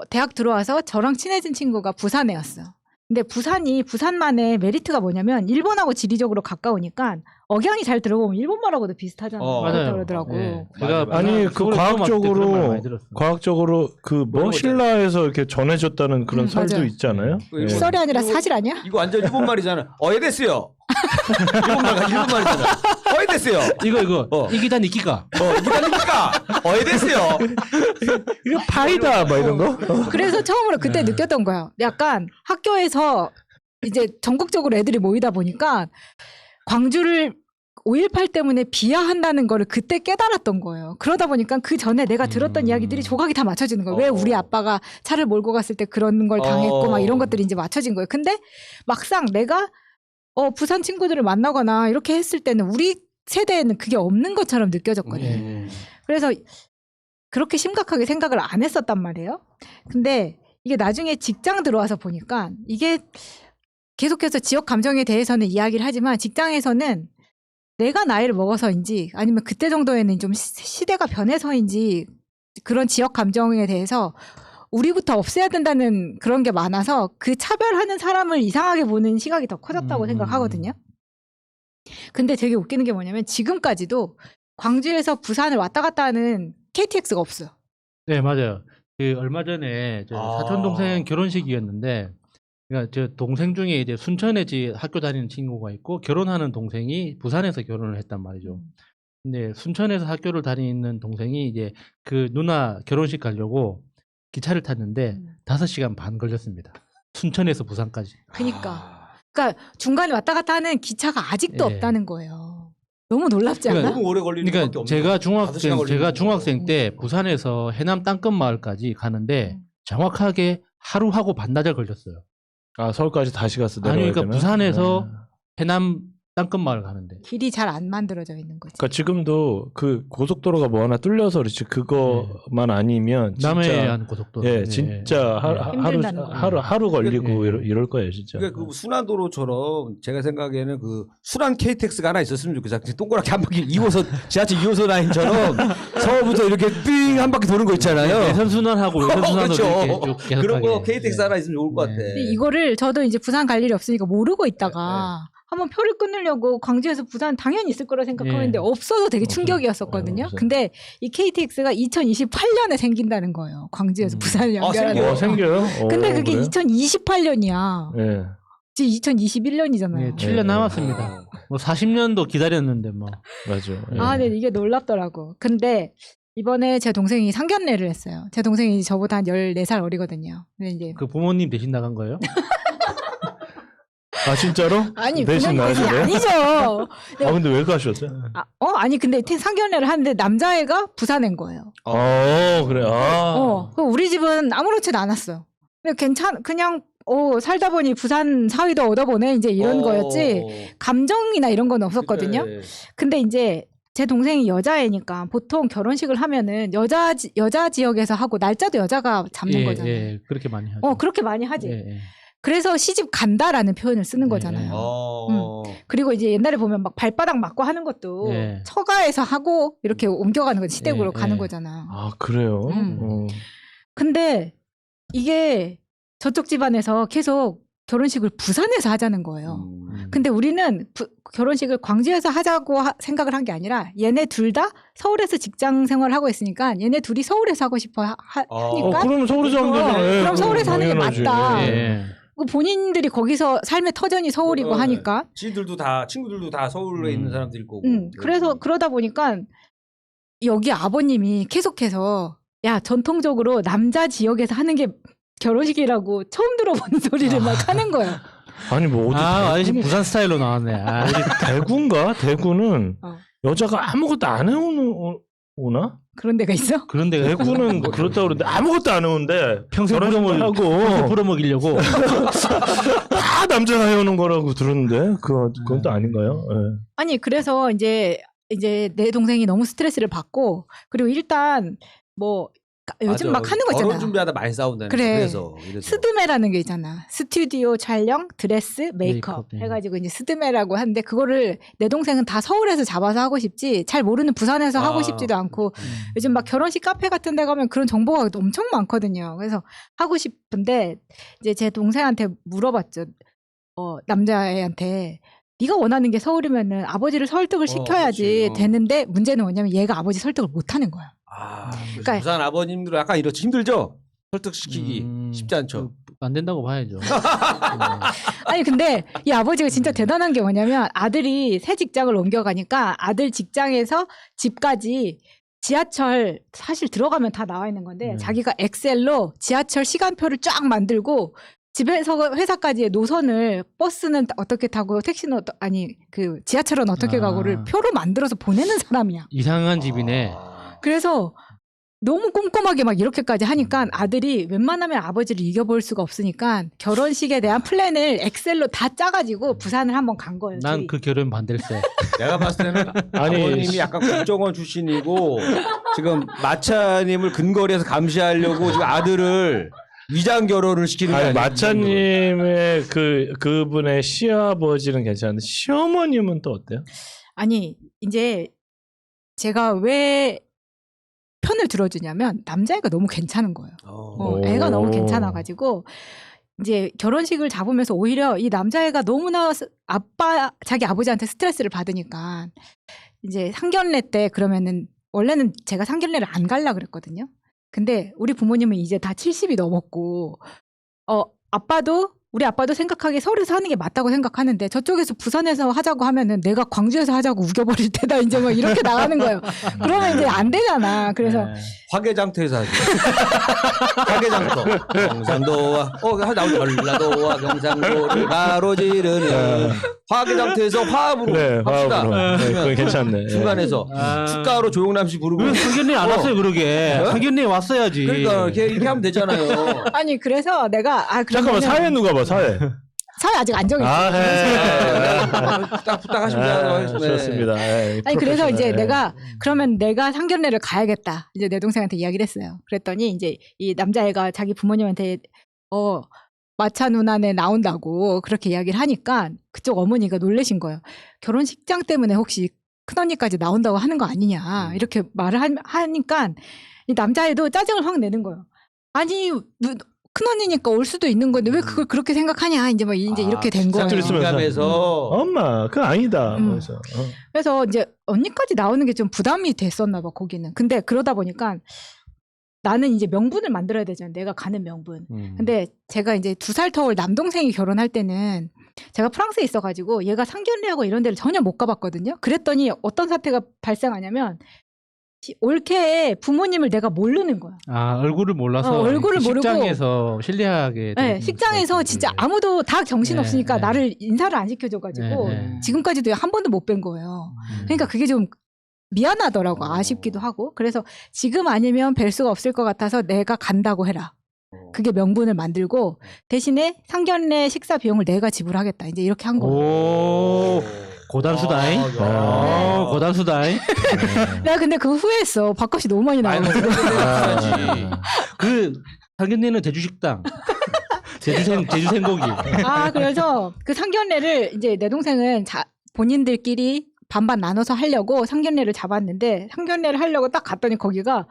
대학 들어와서 저랑 친해진 친구가 부산애였어. 근데 부산만의 메리트가 뭐냐면 일본하고 지리적으로 가까우니까 억양이 잘 들어보면 일본말하고도 비슷하잖아요. 맞아요. 그렇다 그러더라고. 네. 맞아, 맞아. 아니 그 서울에 처음 왔을 때 그런 말 많이 들었어요. 과학적으로 그 뭐 신라에서 이렇게 전해졌다는 그런 설도 맞아요. 있잖아요. 그 예. 썰이 아니라 사실 아니야? 이거 완전 일본말이잖아. 어에데스요. 일본말이잖아. 어에데스요. 이거 이기다 니키가 이기다니까 어에데스요. 이거 파이다 막 이런 거. 그래서 처음으로 그때 느꼈던 거예요. 약간 학교에서 이제 전국적으로 애들이 모이다 보니까 광주를 5.18 때문에 비하한다는 거를 그때 깨달았던 거예요. 그러다 보니까 그 전에 내가 들었던 이야기들이 조각이 다 맞춰지는 거예요. 왜 우리 아빠가 차를 몰고 갔을 때 그런 걸 당했고 막 이런 것들이 이제 맞춰진 거예요. 근데 막상 내가 부산 친구들을 만나거나 이렇게 했을 때는 우리 세대에는 그게 없는 것처럼 느껴졌거든요. 그래서 그렇게 심각하게 생각을 안 했었단 말이에요. 근데 이게 나중에 직장 들어와서 보니까 이게 계속해서 지역 감정에 대해서는 이야기를 하지만 직장에서는 내가 나이를 먹어서인지 아니면 그때 정도에는 좀 시대가 변해서인지 그런 지역 감정에 대해서 우리부터 없애야 된다는 그런 게 많아서 그 차별하는 사람을 이상하게 보는 시각이 더 커졌다고 생각하거든요. 근데 되게 웃기는 게 뭐냐면 지금까지도 광주에서 부산을 왔다 갔다 하는 KTX가 없어요. 네 맞아요. 그 얼마 전에 사촌 동생 결혼식이었는데 그러니까 저 동생 중에 이제 순천에 학교 다니는 친구가 있고 결혼하는 동생이 부산에서 결혼을 했단 말이죠. 근데 순천에서 학교를 다니는 동생이 이제 그 누나 결혼식 가려고 기차를 탔는데 5시간 반 걸렸습니다. 순천에서 부산까지. 그러니까 중간에 왔다 갔다 하는 기차가 아직도 예. 없다는 거예요. 너무 놀랍지 않아? 너무 오래 걸리는 그러니까 것밖에 없는 제가 중학생 때 부산에서 해남 땅끝 마을까지 가는데 정확하게 하루하고 반나절 걸렸어요. 아 서울까지 다시 가서 아니 내려가야 그러니까 되나? 부산에서 해남 땅끝 마을 가는데. 길이 잘 안 만들어져 있는 거지. 그러니까 지금도 그 고속도로가 뭐 하나 뚫려서 그렇지 그거만 아니면 진짜 남해안 고속도로. 예 진짜 힘들다는 거. 하루 걸리고 예. 이럴 거예요 진짜. 그러니까 그 순환도로처럼 제가 생각에는 그 순환 KTX가 하나 있었으면 좋겠어요. 동그랗게 한 바퀴 2호선 지하철 2호선 라인처럼 서울부터 이렇게 삥 한 바퀴 도는 거 있잖아요. 외선순환하고 외선순환으로 그렇죠. 이렇게 쭉 계속하게. 그런 거 KTX 네. 하나 있으면 좋을 것 네. 같아. 근데 이거를 저도 이제 부산 갈 일이 없으니까 모르고 있다가 한번 표를 끊으려고 광주에서 부산 당연히 있을 거라 생각하는데 예. 없어서 되게 없어요. 충격이었었거든요. 없어요. 근데 이 KTX가 2028년에 생긴다는 거예요. 광주에서 부산을 연결하는. 생겨요? 거. 근데 그게 그래요? 2028년이야. 예. 지금 2021년이잖아요. 네, 7년 남았습니다. 뭐 40년도 기다렸는데 뭐. 맞아. 예. 아, 네, 이게 놀랍더라고. 근데 이번에 제 동생이 상견례를 했어요. 제 동생이 저보다 한 14살 어리거든요. 근데 이제 그 부모님 대신 나간 거예요? 아 진짜로? 아니 대신 그냥 대신 나가시네? 아니죠. 아 근데 왜 가셨어요? 아니 근데 상견례를 하는데 남자애가 부산인 거예요. 그래. 아. 그럼 우리 집은 아무렇지도 않았어요. 그냥 살다 보니 부산 사위도 얻어보네 이제 이런 거였지 감정이나 이런 건 없었거든요. 그래. 근데 이제 제 동생이 여자애니까 보통 결혼식을 하면은 여자 지역에서 하고 날짜도 여자가 잡는 거잖아요. 예, 그렇게 많이 하죠. 그렇게 많이 하지. 예, 예. 그래서 시집 간다라는 표현을 쓰는 거잖아요. 그리고 이제 옛날에 보면 막 발바닥 맞고 하는 것도 예. 처가에서 하고 이렇게 옮겨가는 거 시댁으로 예, 가는 예. 거잖아요. 아 그래요? 근데 이게 저쪽 집안에서 계속 결혼식을 부산에서 하자는 거예요. 근데 우리는 결혼식을 광주에서 하자고 생각을 한 게 아니라 얘네 둘 다 서울에서 직장 생활을 하고 있으니까 얘네 둘이 서울에서 하고 싶어 하니까 그러면 서울에서 하면 되네. 그럼 서울에서 하는 게 당연하지. 맞다. 예. 본인들이 거기서 삶의 터전이 서울이고 하니까. 친구들도 다 서울에 있는 사람들일 거고. 그래서 그러다 보니까 여기 아버님이 계속해서 야 전통적으로 남자 지역에서 하는 게 결혼식이라고 처음 들어보는 소리를 막 하는 거예요. 아니 뭐 어디 아저씨 부산 스타일로 나왔네. 어디 대구인가? 대구는 여자가 아무것도 안 해오는 오나? 그런 데가 있어? 그런 데가 대구는 그렇다고 그러는데 아무것도 안 오는데 평생 결혼 부려먹 하고 부려먹이려고. 다 남자가 해오는 거라고 들었는데 그건 또 아닌가요? 예. 아니 그래서 이제 내 동생이 너무 스트레스를 받고 그리고 일단 뭐 요즘 맞아. 막 하는 거 결혼 있잖아. 준비하다 많이 싸운다는 그래. 그래서. 스드메라는 게 있잖아. 스튜디오 촬영, 드레스, 메이크업 메이크업, 해가지고 이제 스드메라고 하는데 그거를 내 동생은 다 서울에서 잡아서 하고 싶지 잘 모르는 부산에서 하고 싶지도 않고 요즘 막 결혼식 카페 같은 데 가면 그런 정보가 엄청 많거든요. 그래서 하고 싶은데 이제 제 동생한테 물어봤죠. 남자애한테 네가 원하는 게 서울이면은 아버지를 설득을 시켜야지 그치. 되는데 문제는 뭐냐면 얘가 아버지 설득을 못 하는 거야. 그러니까 부산 아버님들은 약간 이렇지 힘들죠. 설득시키기 쉽지 않죠. 안 된다고 봐야죠. 아니 근데 이 아버지가 진짜 대단한 게 뭐냐면 아들이 새 직장을 옮겨가니까 아들 직장에서 집까지 지하철 사실 들어가면 다 나와 있는 건데 자기가 엑셀로 지하철 시간표를 쫙 만들고 집에서 회사까지의 노선을 버스는 어떻게 타고 택시는 그 지하철은 어떻게 가고를 표로 만들어서 보내는 사람이야. 이상한 집이네. 그래서 너무 꼼꼼하게 막 이렇게까지 하니까 아들이 웬만하면 아버지를 이겨볼 수가 없으니까 결혼식에 대한 플랜을 엑셀로 다 짜가지고 부산을 한번 간 거예요. 난 그 결혼 반댈세. 내가 봤을 때는 아버님이 약간 국정원 출신이고 지금 마차님을 근거리에서 감시하려고 지금 아들을 위장 결혼을 시키는 게 아니, 아니에요. 마차님의 그분의 시아버지는 괜찮은데 시어머님은 또 어때요? 아니 이제 제가 왜 편을 들어주냐면 남자애가 너무 괜찮은 거예요. 애가 너무 괜찮아가지고 이제 결혼식을 잡으면서 오히려 이 남자애가 너무나 자기 아버지한테 스트레스를 받으니까 이제 상견례 때 그러면은 원래는 제가 상견례를 안 갈라 그랬거든요. 근데 우리 부모님은 이제 다 70이 넘었고 우리 아빠도 생각하기에 서울에서 하는 게 맞다고 생각하는데 저쪽에서 부산에서 하자고 하면은 내가 광주에서 하자고 우겨버릴 때다 이제 뭐 이렇게 나가는 거예요. 그러면 이제 안 되잖아. 그래서 화개장터에서 하죠. 화개장터. 경상도와 전라도와 경상도를 가로지르는 화개장터에서 화합으로 네, 합시다. 화합으로. 네, 그건 괜찮네. 중간에서 축가로 조용남 씨 부르고. 왜 상견례 안 왔어요, 그러게? 상견례 왔어야지. 그러니까 이렇게 하면 되잖아요. 아니 그래서 내가 잠깐만 사회 누가 봐 사회. 사회 아직 안 정했어요. 딱 부탁하십니다. 좋습니다. 아니 그래서 이제 그러면 내가 상견례를 가야겠다. 이제 내 동생한테 이야기를 했어요. 그랬더니 이제 이 남자애가 자기 부모님한테 마차 누나네 나온다고 그렇게 이야기를 하니까 그쪽 어머니가 놀라신 거예요. 결혼식장 때문에 혹시 큰언니까지 나온다고 하는 거 아니냐 이렇게 말을 하니까 이 남자애도 짜증을 확 내는 거예요. 아니 큰언니니까 올 수도 있는 건데 왜 그걸 그렇게 생각하냐 이제 이렇게 된 거예요. 민감해서 엄마 그건 아니다. 그래서 이제 언니까지 나오는 게 좀 부담이 됐었나 봐 거기는. 근데 그러다 보니까 나는 이제 명분을 만들어야 되잖아요. 내가 가는 명분. 근데 제가 이제 2살 터울 남동생이 결혼할 때는 제가 프랑스에 있어가지고 얘가 상견례하고 이런 데를 전혀 못 가봤거든요. 그랬더니 어떤 사태가 발생하냐면 올케에 부모님을 내가 모르는 거야. 얼굴을 몰라서 얼굴을 모르고 식장에서 신뢰하게. 네, 식장에서 진짜 아무도 다 정신 없으니까 나를 인사를 안 시켜줘가지고 지금까지도 한 번도 못 뵌 거예요. 그러니까 그게 좀 미안하더라고. 아쉽기도 하고. 그래서 지금 아니면 뵐 수가 없을 것 같아서 내가 간다고 해라. 그게 명분을 만들고 대신에 상견례 식사 비용을 내가 지불하겠다. 이제 이렇게 한 거예요. 고단수다잉. 고단수다잉. 내가 근데 그거 후회했어. 밥값이 너무 많이 나와가지고. 그 상견례는 제주식당. 제주생고기. 그래서 그 상견례를 이제 내 동생은 본인들끼리 반반 나눠서 하려고 상견례를 잡았는데 상견례를 하려고 딱 갔더니 거기가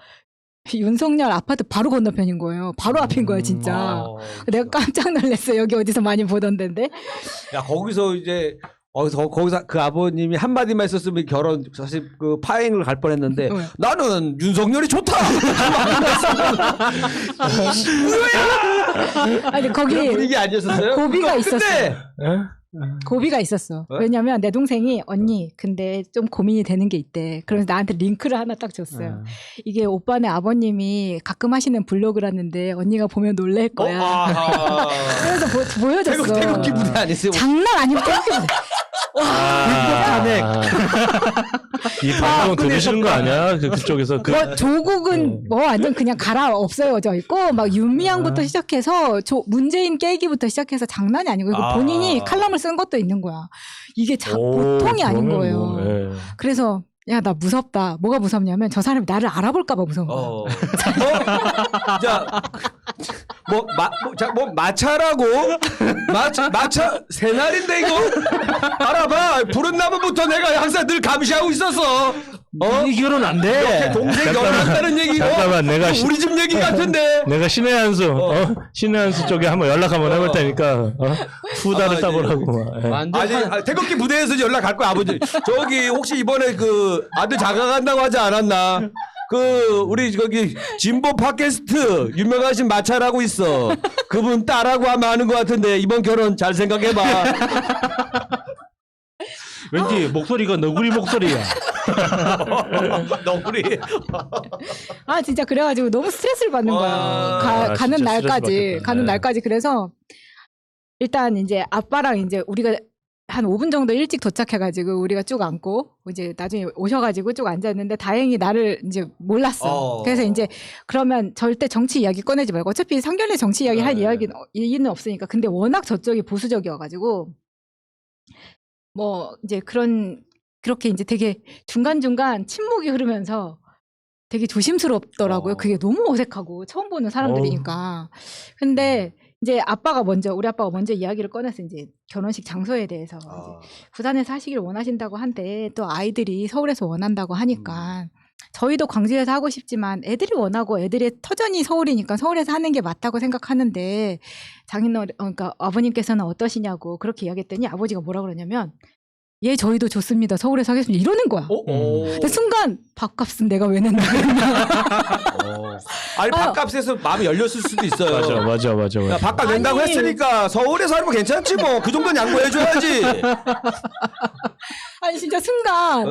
윤석열 아파트 바로 건너편인 거예요. 바로 앞인 거예요, 진짜. 내가 깜짝 놀랐어. 여기 어디서 많이 보던 데인데. 야, 거기서 이제 거기서 그 아버님이 한마디만 했었으면 결혼 사실 그 파행을 갈 뻔했는데 나는 윤석열이 좋다. 아니 거기 그런 분위기 아니었어요? 고비가 근데 있었어. 고비가 있었어. 왜냐면 내 동생이 언니 근데 좀 고민이 되는 게 있대. 그래서 나한테 링크를 하나 딱 줬어요. 이게 오빠네 아버님이 가끔 하시는 블로그라는데 언니가 보면 놀랄 거야. 그래서 보여줬어. 태극기 부대 아니세요? 장난 아니고 태극기 부대. 탄핵. 이 방송 들으시는 거 아니야? 그쪽에서 뭐 조국은 뭐 완전 그냥 갈아 없어져 있고 막 윤미향부터 시작해서 문재인 깨기부터 시작해서 장난이 아니고 이거 본인이 칼럼을 쓴 것도 있는 거야. 이게 보통이 아닌 거예요. 뭐, 예. 그래서 야, 나 무섭다. 뭐가 무섭냐면 저 사람이 나를 알아볼까봐 무서운 거야. 자, 마차라고? 마차 새날인데 이거? 알아봐. 푸른 나무부터 내가 항상 늘 감시하고 있었어. 이 결혼 안 돼. 동생 결혼한다는 얘기고. 잠깐만, 내가 우리 집 얘기 같은데. 내가 신의 한수, 신의 한수 쪽에 한번 연락 한번 해볼 테니까, 후다를 따보라고. 예. 완전 아니, 태극기 부대에서 연락 갈 거야, 아버지. 저기, 혹시 이번에 그 아들 장가간다고 하지 않았나? 우리 저기 진보 팟캐스트 유명하신 마차라고 있어. 그분 딸하고 하는 것 같은데 이번 결혼 잘 생각해봐. 왠지 목소리가 너구리 목소리야. 너구리. 아, 진짜 그래가지고 너무 스트레스를 받는 거야. 가는 진짜 날까지. 스트레스 가는 받겠다. 날까지. 그래서 일단 이제 아빠랑 이제 우리가 한 5분 정도 일찍 도착해가지고 우리가 쭉 앉고 이제 나중에 오셔가지고 쭉 앉았는데 다행히 나를 이제 몰랐어. 그래서 이제 그러면 절대 정치 이야기 꺼내지 말고 어차피 상견례 정치 이야기 할 이야기는 없으니까. 근데 워낙 저쪽이 보수적이어가지고 뭐 이제 그렇게 이제 되게 중간중간 침묵이 흐르면서 되게 조심스럽더라고요. 그게 너무 어색하고 처음 보는 사람들이니까. 근데 이제 우리 아빠가 먼저 이야기를 꺼내서 이제 결혼식 장소에 대해서 이제 부산에서 하시길 원하신다고 한데 또 아이들이 서울에서 원한다고 하니까 저희도 광주에서 하고 싶지만 애들이 원하고 애들의 터전이 서울이니까 서울에서 하는 게 맞다고 생각하는데 그러니까 아버님께서는 어떠시냐고 그렇게 이야기했더니 아버지가 뭐라 그러냐면 예, 저희도 좋습니다. 서울에서 하겠습니다. 이러는 거야. 근데 순간 밥값은 내가 왜 낸다 그랬나. 아니 밥값에서 마음이 열렸을 수도 있어요. 맞아. 야, 밥값 낸다고 아니. 했으니까 서울에서 하는 거 괜찮지 뭐. 그 정도는 양보해줘야지. 아니 진짜 순간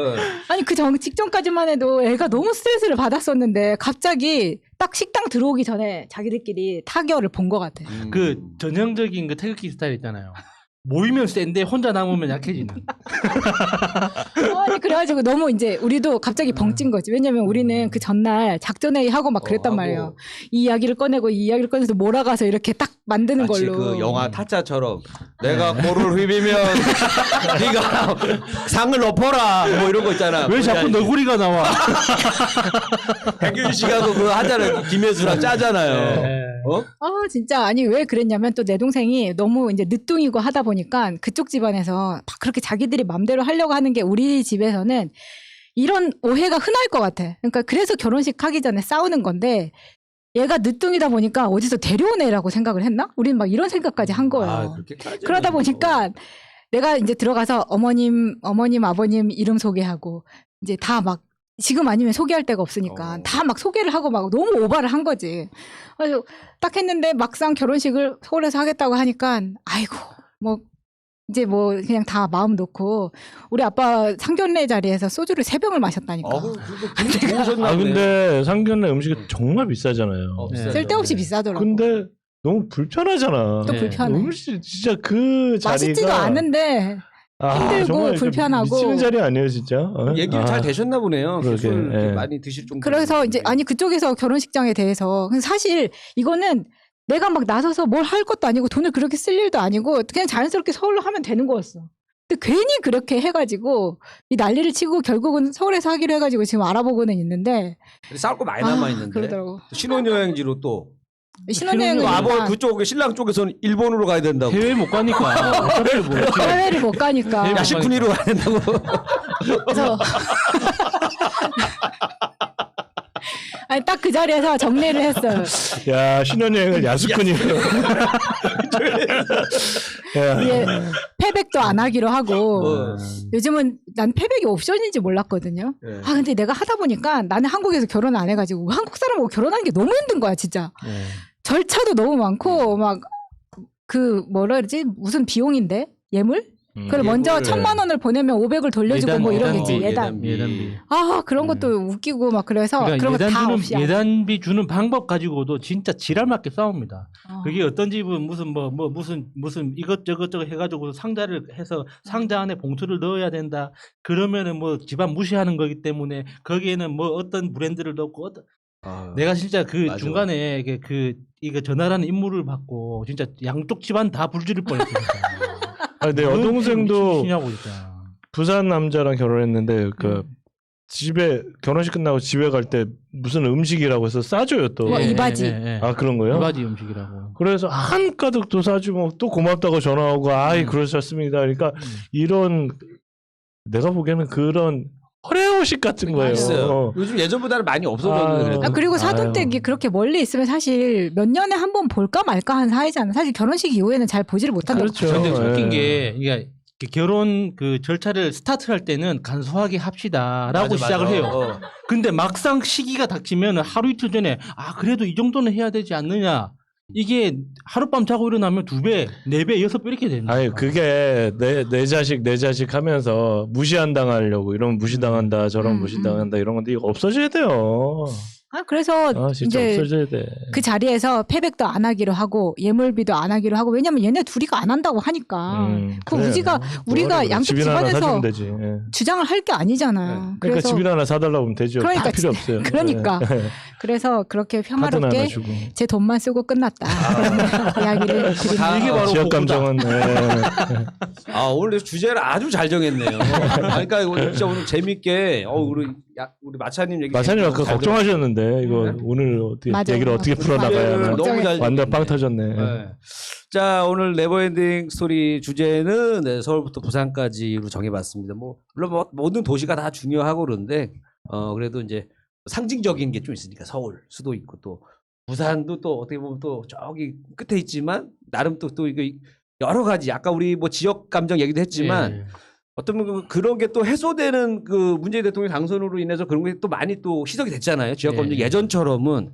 아니 직전까지만 해도 애가 너무 스트레스를 받았었는데 갑자기 딱 식당 들어오기 전에 자기들끼리 타결을 본 것 같아. 그 전형적인 그 태극기 스타일 있잖아요. 모이면 센데 혼자 남으면 약해지는. 아니 그래가지고 너무 이제 우리도 갑자기 벙찐 거지. 왜냐면 우리는 그 전날 작전회의 하고 막 그랬단 말이에요. 이 이야기를 꺼내서 몰아가서 이렇게 딱 만드는 마치 걸로. 그 영화 타짜처럼 내가 코를 휘비면 네가 상을 엎어라 뭐 이런 거 있잖아. 왜 자꾸 너구리가 나와? 백윤 씨가 그거 하잖아요. 김혜수랑 짜잖아요. 네. 진짜 아니 왜 그랬냐면 또 내 동생이 너무 이제 늦둥이고 하다 보니까 그쪽 집안에서 막 그렇게 자기들이 맘대로 하려고 하는 게 우리 집에서는 이런 오해가 흔할 것 같아. 그러니까 그래서 결혼식 하기 전에 싸우는 건데 얘가 늦둥이다 보니까 어디서 데려온 애라고 생각을 했나? 우리는 막 이런 생각까지 한 거예요. 그러다 보니까 내가 이제 들어가서 어머님, 아버님 이름 소개하고 이제 다 막 지금 아니면 소개할 데가 없으니까 다 막 소개를 하고 막 너무 오바를 한 거지. 그래서 딱 했는데 막상 결혼식을 서울에서 하겠다고 하니까 아이고 뭐 이제 뭐 그냥 다 마음 놓고 우리 아빠 상견례 자리에서 소주를 3병을 마셨다니까. 근데 상견례 음식이 정말 비싸잖아요. 쓸데없이 비싸더라고. 근데 너무 불편하잖아. 또 불편해. 음식 진짜 그 자리가 맛있지도 않은데 힘들고 정말 불편하고. 미치는 자리 아니에요 진짜. 얘기를 잘 되셨나 보네요. 그러게, 술 이렇게 예. 많이 드실 정도. 그래서 이제 아니 그쪽에서 결혼식장에 대해서 사실 이거는 내가 막 나서서 뭘 할 것도 아니고 돈을 그렇게 쓸 일도 아니고 그냥 자연스럽게 서울로 하면 되는 거였어. 근데 괜히 그렇게 해가지고 이 난리를 치고 결국은 서울에서 하기로 해가지고 지금 알아보고는 있는데 싸울 거 많이 남아 있는데. 그러더라고. 신혼여행지로 또 신혼여행은 아버 그쪽 신랑 쪽에서는 일본으로 가야 된다고. 해외 못 가니까. 해외를 못 가니까. 야식군이로 가야 된다고. 그래서 아니 딱 그 자리에서 정리를 했어요. 야 신혼여행을 야수꾼이로. 이게 패백도 안 하기로 하고 요즘은 난 패백이 옵션인지 몰랐거든요. 네. 근데 내가 하다 보니까 나는 한국에서 결혼 안 해가지고 한국 사람하고 결혼하는 게 너무 힘든 거야 진짜. 절차도 너무 많고 막 그 뭐라 그러지 무슨 비용인데 예물 그걸 먼저 예고를. 1,000만 원을 보내면 500을 돌려주고 뭐 이런 거지. 예단비. 예단비. 아 그런 것도 웃기고 막 그래서 그러니까 그런 거 다 없이. 예단비 주는 방법 가지고도 진짜 지랄맞게 싸웁니다. 어. 그게 어떤 집은 무슨 이것저것 해가지고 상자를 해서 상자 안에 봉투를 넣어야 된다. 그러면은 뭐 집안 무시하는 거기 때문에 거기에는 뭐 어떤 브랜드를 넣고 내가 진짜 그 맞아. 중간에 이거 전화라는 임무를 받고 진짜 양쪽 집안 다 불지를 뻔했어요. 내 여동생도 미치냐고 진짜. 부산 남자랑 결혼했는데 그 집에 결혼식 끝나고 집에 갈 때 무슨 음식이라고 해서 싸줘요 또. 뭐 이바지. 아 그런 거요? 이바지 음식이라고. 그래서 한가득 또 사주고 또 고맙다고 전화하고 아이 그러셨습니다. 그러니까 이런 내가 보기에는 그런 허례허식 같은 거예요. 있어요. 요즘 예전보다는 많이 없어졌는데 그래도. 아, 그리고 아유. 사돈댁이 그렇게 멀리 있으면 사실 몇 년에 한 번 볼까 말까 한 사이잖아. 사실 결혼식 이후에는 잘 보지를 못한다고. 그렇죠. 근데 웃긴 예. 게 이게 결혼 그 절차를 스타트할 때는 간소하게 합시다라고 맞아, 시작을 맞아. 해요. 근데 막상 시기가 닥치면 하루 이틀 전에 그래도 이 정도는 해야 되지 않느냐. 이게 하룻밤 자고 일어나면 2배, 4배, 6배 이렇게 되는 아니 거예요. 그게 내 자식 하면서 무시한 당하려고 이러면 무시당한다 저런 무시당한다 이런 건데 이거 없어져야 돼요. 아, 그래서 진짜 이제 없어져야 돼. 그 자리에서 패백도 안 하기로 하고 예물비도 안 하기로 하고 왜냐면 얘네 둘이가 안 한다고 하니까 그 그래. 우리가 그래. 양쪽 집이나 하나 집안에서 사주면 되지. 예. 주장을 할 게 아니잖아요. 그러니까 그래서 집이나 하나 사달라고 하면 되죠. 그러니까 다 필요 없어요. 그러니까. 예. 그래서 그렇게 카드나 하나 평화롭게 주고. 제 돈만 쓰고 끝났다. 이야기를 드립니다. 이게 바로 지역 복구다. 감정은 예. 오늘 주제를 아주 잘 정했네요. 그러니까 이거 진짜 오늘 재밌게 우리 마차님 얘기. 마찬가지로 아까 잘 걱정하셨는데 이거 네. 오늘 어떻게 맞아. 얘기를 어떻게 풀어나가야 하나. 너무 잘 완전 빵 정했네. 터졌네. 네. 자 오늘 네버엔딩 스토리 주제는 서울부터 부산까지로 정해봤습니다. 물론 모든 도시가 다 중요하고 그런데 그래도 이제 상징적인 게 좀 있으니까 서울 수도 있고 또 부산도 또 어떻게 보면 또 저기 끝에 있지만 나름 또 이거 여러 가지 아까 우리 뭐 지역 감정 얘기도 했지만 예. 어떤 그런 게 또 해소되는 그 문재인 대통령 당선으로 인해서 그런 게 또 많이 또 희석이 됐잖아요. 지역 감정 네. 예전처럼은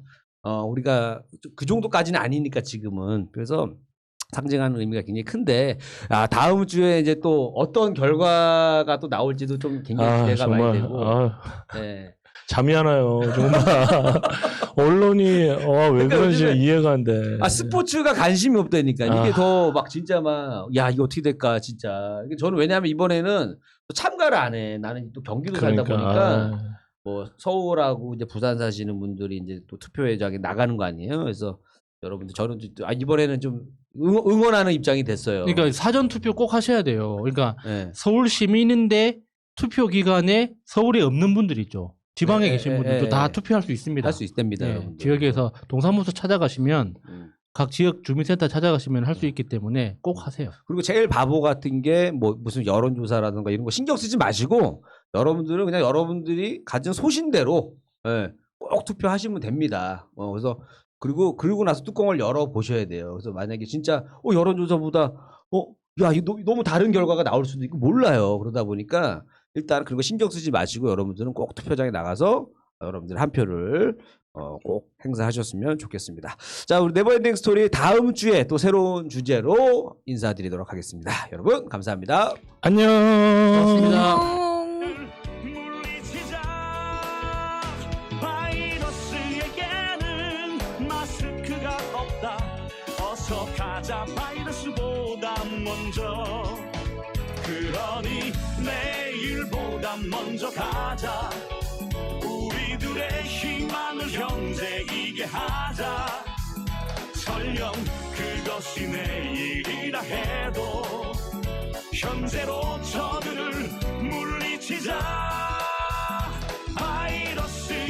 우리가 그 정도까지는 아니니까 지금은 그래서 상징하는 의미가 굉장히 큰데 다음 주에 이제 또 어떤 결과가 또 나올지도 좀 굉장히 기대가 정말 많이 되고 네. 잠이 안 와요. 정말 언론이 왜 그런지 요즘에 이해가 안 돼. 스포츠가 관심이 없다니까 이게 더 막 진짜 막 이거 어떻게 될까 진짜 저는 왜냐하면 이번에는 또 참가를 안 해. 나는 또 경기도 살다 보니까 뭐 서울하고 이제 부산 사시는 분들이 이제 또 투표회장에 나가는 거 아니에요. 그래서 여러분들 저는 이번에는 좀 응원하는 입장이 됐어요. 그러니까 사전 투표 꼭 하셔야 돼요. 그러니까 네. 서울 시민인데 투표 기간에 서울에 없는 분들 있죠. 지방에 계신 분들도 다 투표할 수 있습니다. 할 수 있답니다. 예, 여러분들. 지역에서 동사무소 찾아가시면 각 지역 주민센터 찾아가시면 할 수 있기 때문에 꼭 하세요. 그리고 제일 바보 같은 게 뭐 무슨 여론조사라든가 이런 거 신경 쓰지 마시고 여러분들은 그냥 여러분들이 가진 소신대로 꼭 투표하시면 됩니다. 그래서 그리고 나서 뚜껑을 열어 보셔야 돼요. 그래서 만약에 진짜 여론조사보다 이거 너무 다른 결과가 나올 수도 있고 몰라요. 그러다 보니까 일단 그리고 신경 쓰지 마시고 여러분들은 꼭 투표장에 나가서 여러분들 한 표를 꼭 행사하셨으면 좋겠습니다. 자, 우리 네버엔딩 스토리 다음 주에 또 새로운 주제로 인사드리도록 하겠습니다. 여러분 감사합니다. 안녕. 고맙습니다. 물리치자 바이러스에게는 마스크가 없다. 어서 가자 바이러스보다 먼저. 그러니 내일보다 먼저 가자. 우리들의 희망을 형제이게 하자. 설령 그것이 내일이라 해도 현재로 저들을 물리치자.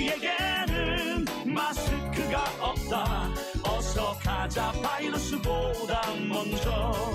바이러스에게는 마스크가 없다. 어서 가자 바이러스보다 먼저.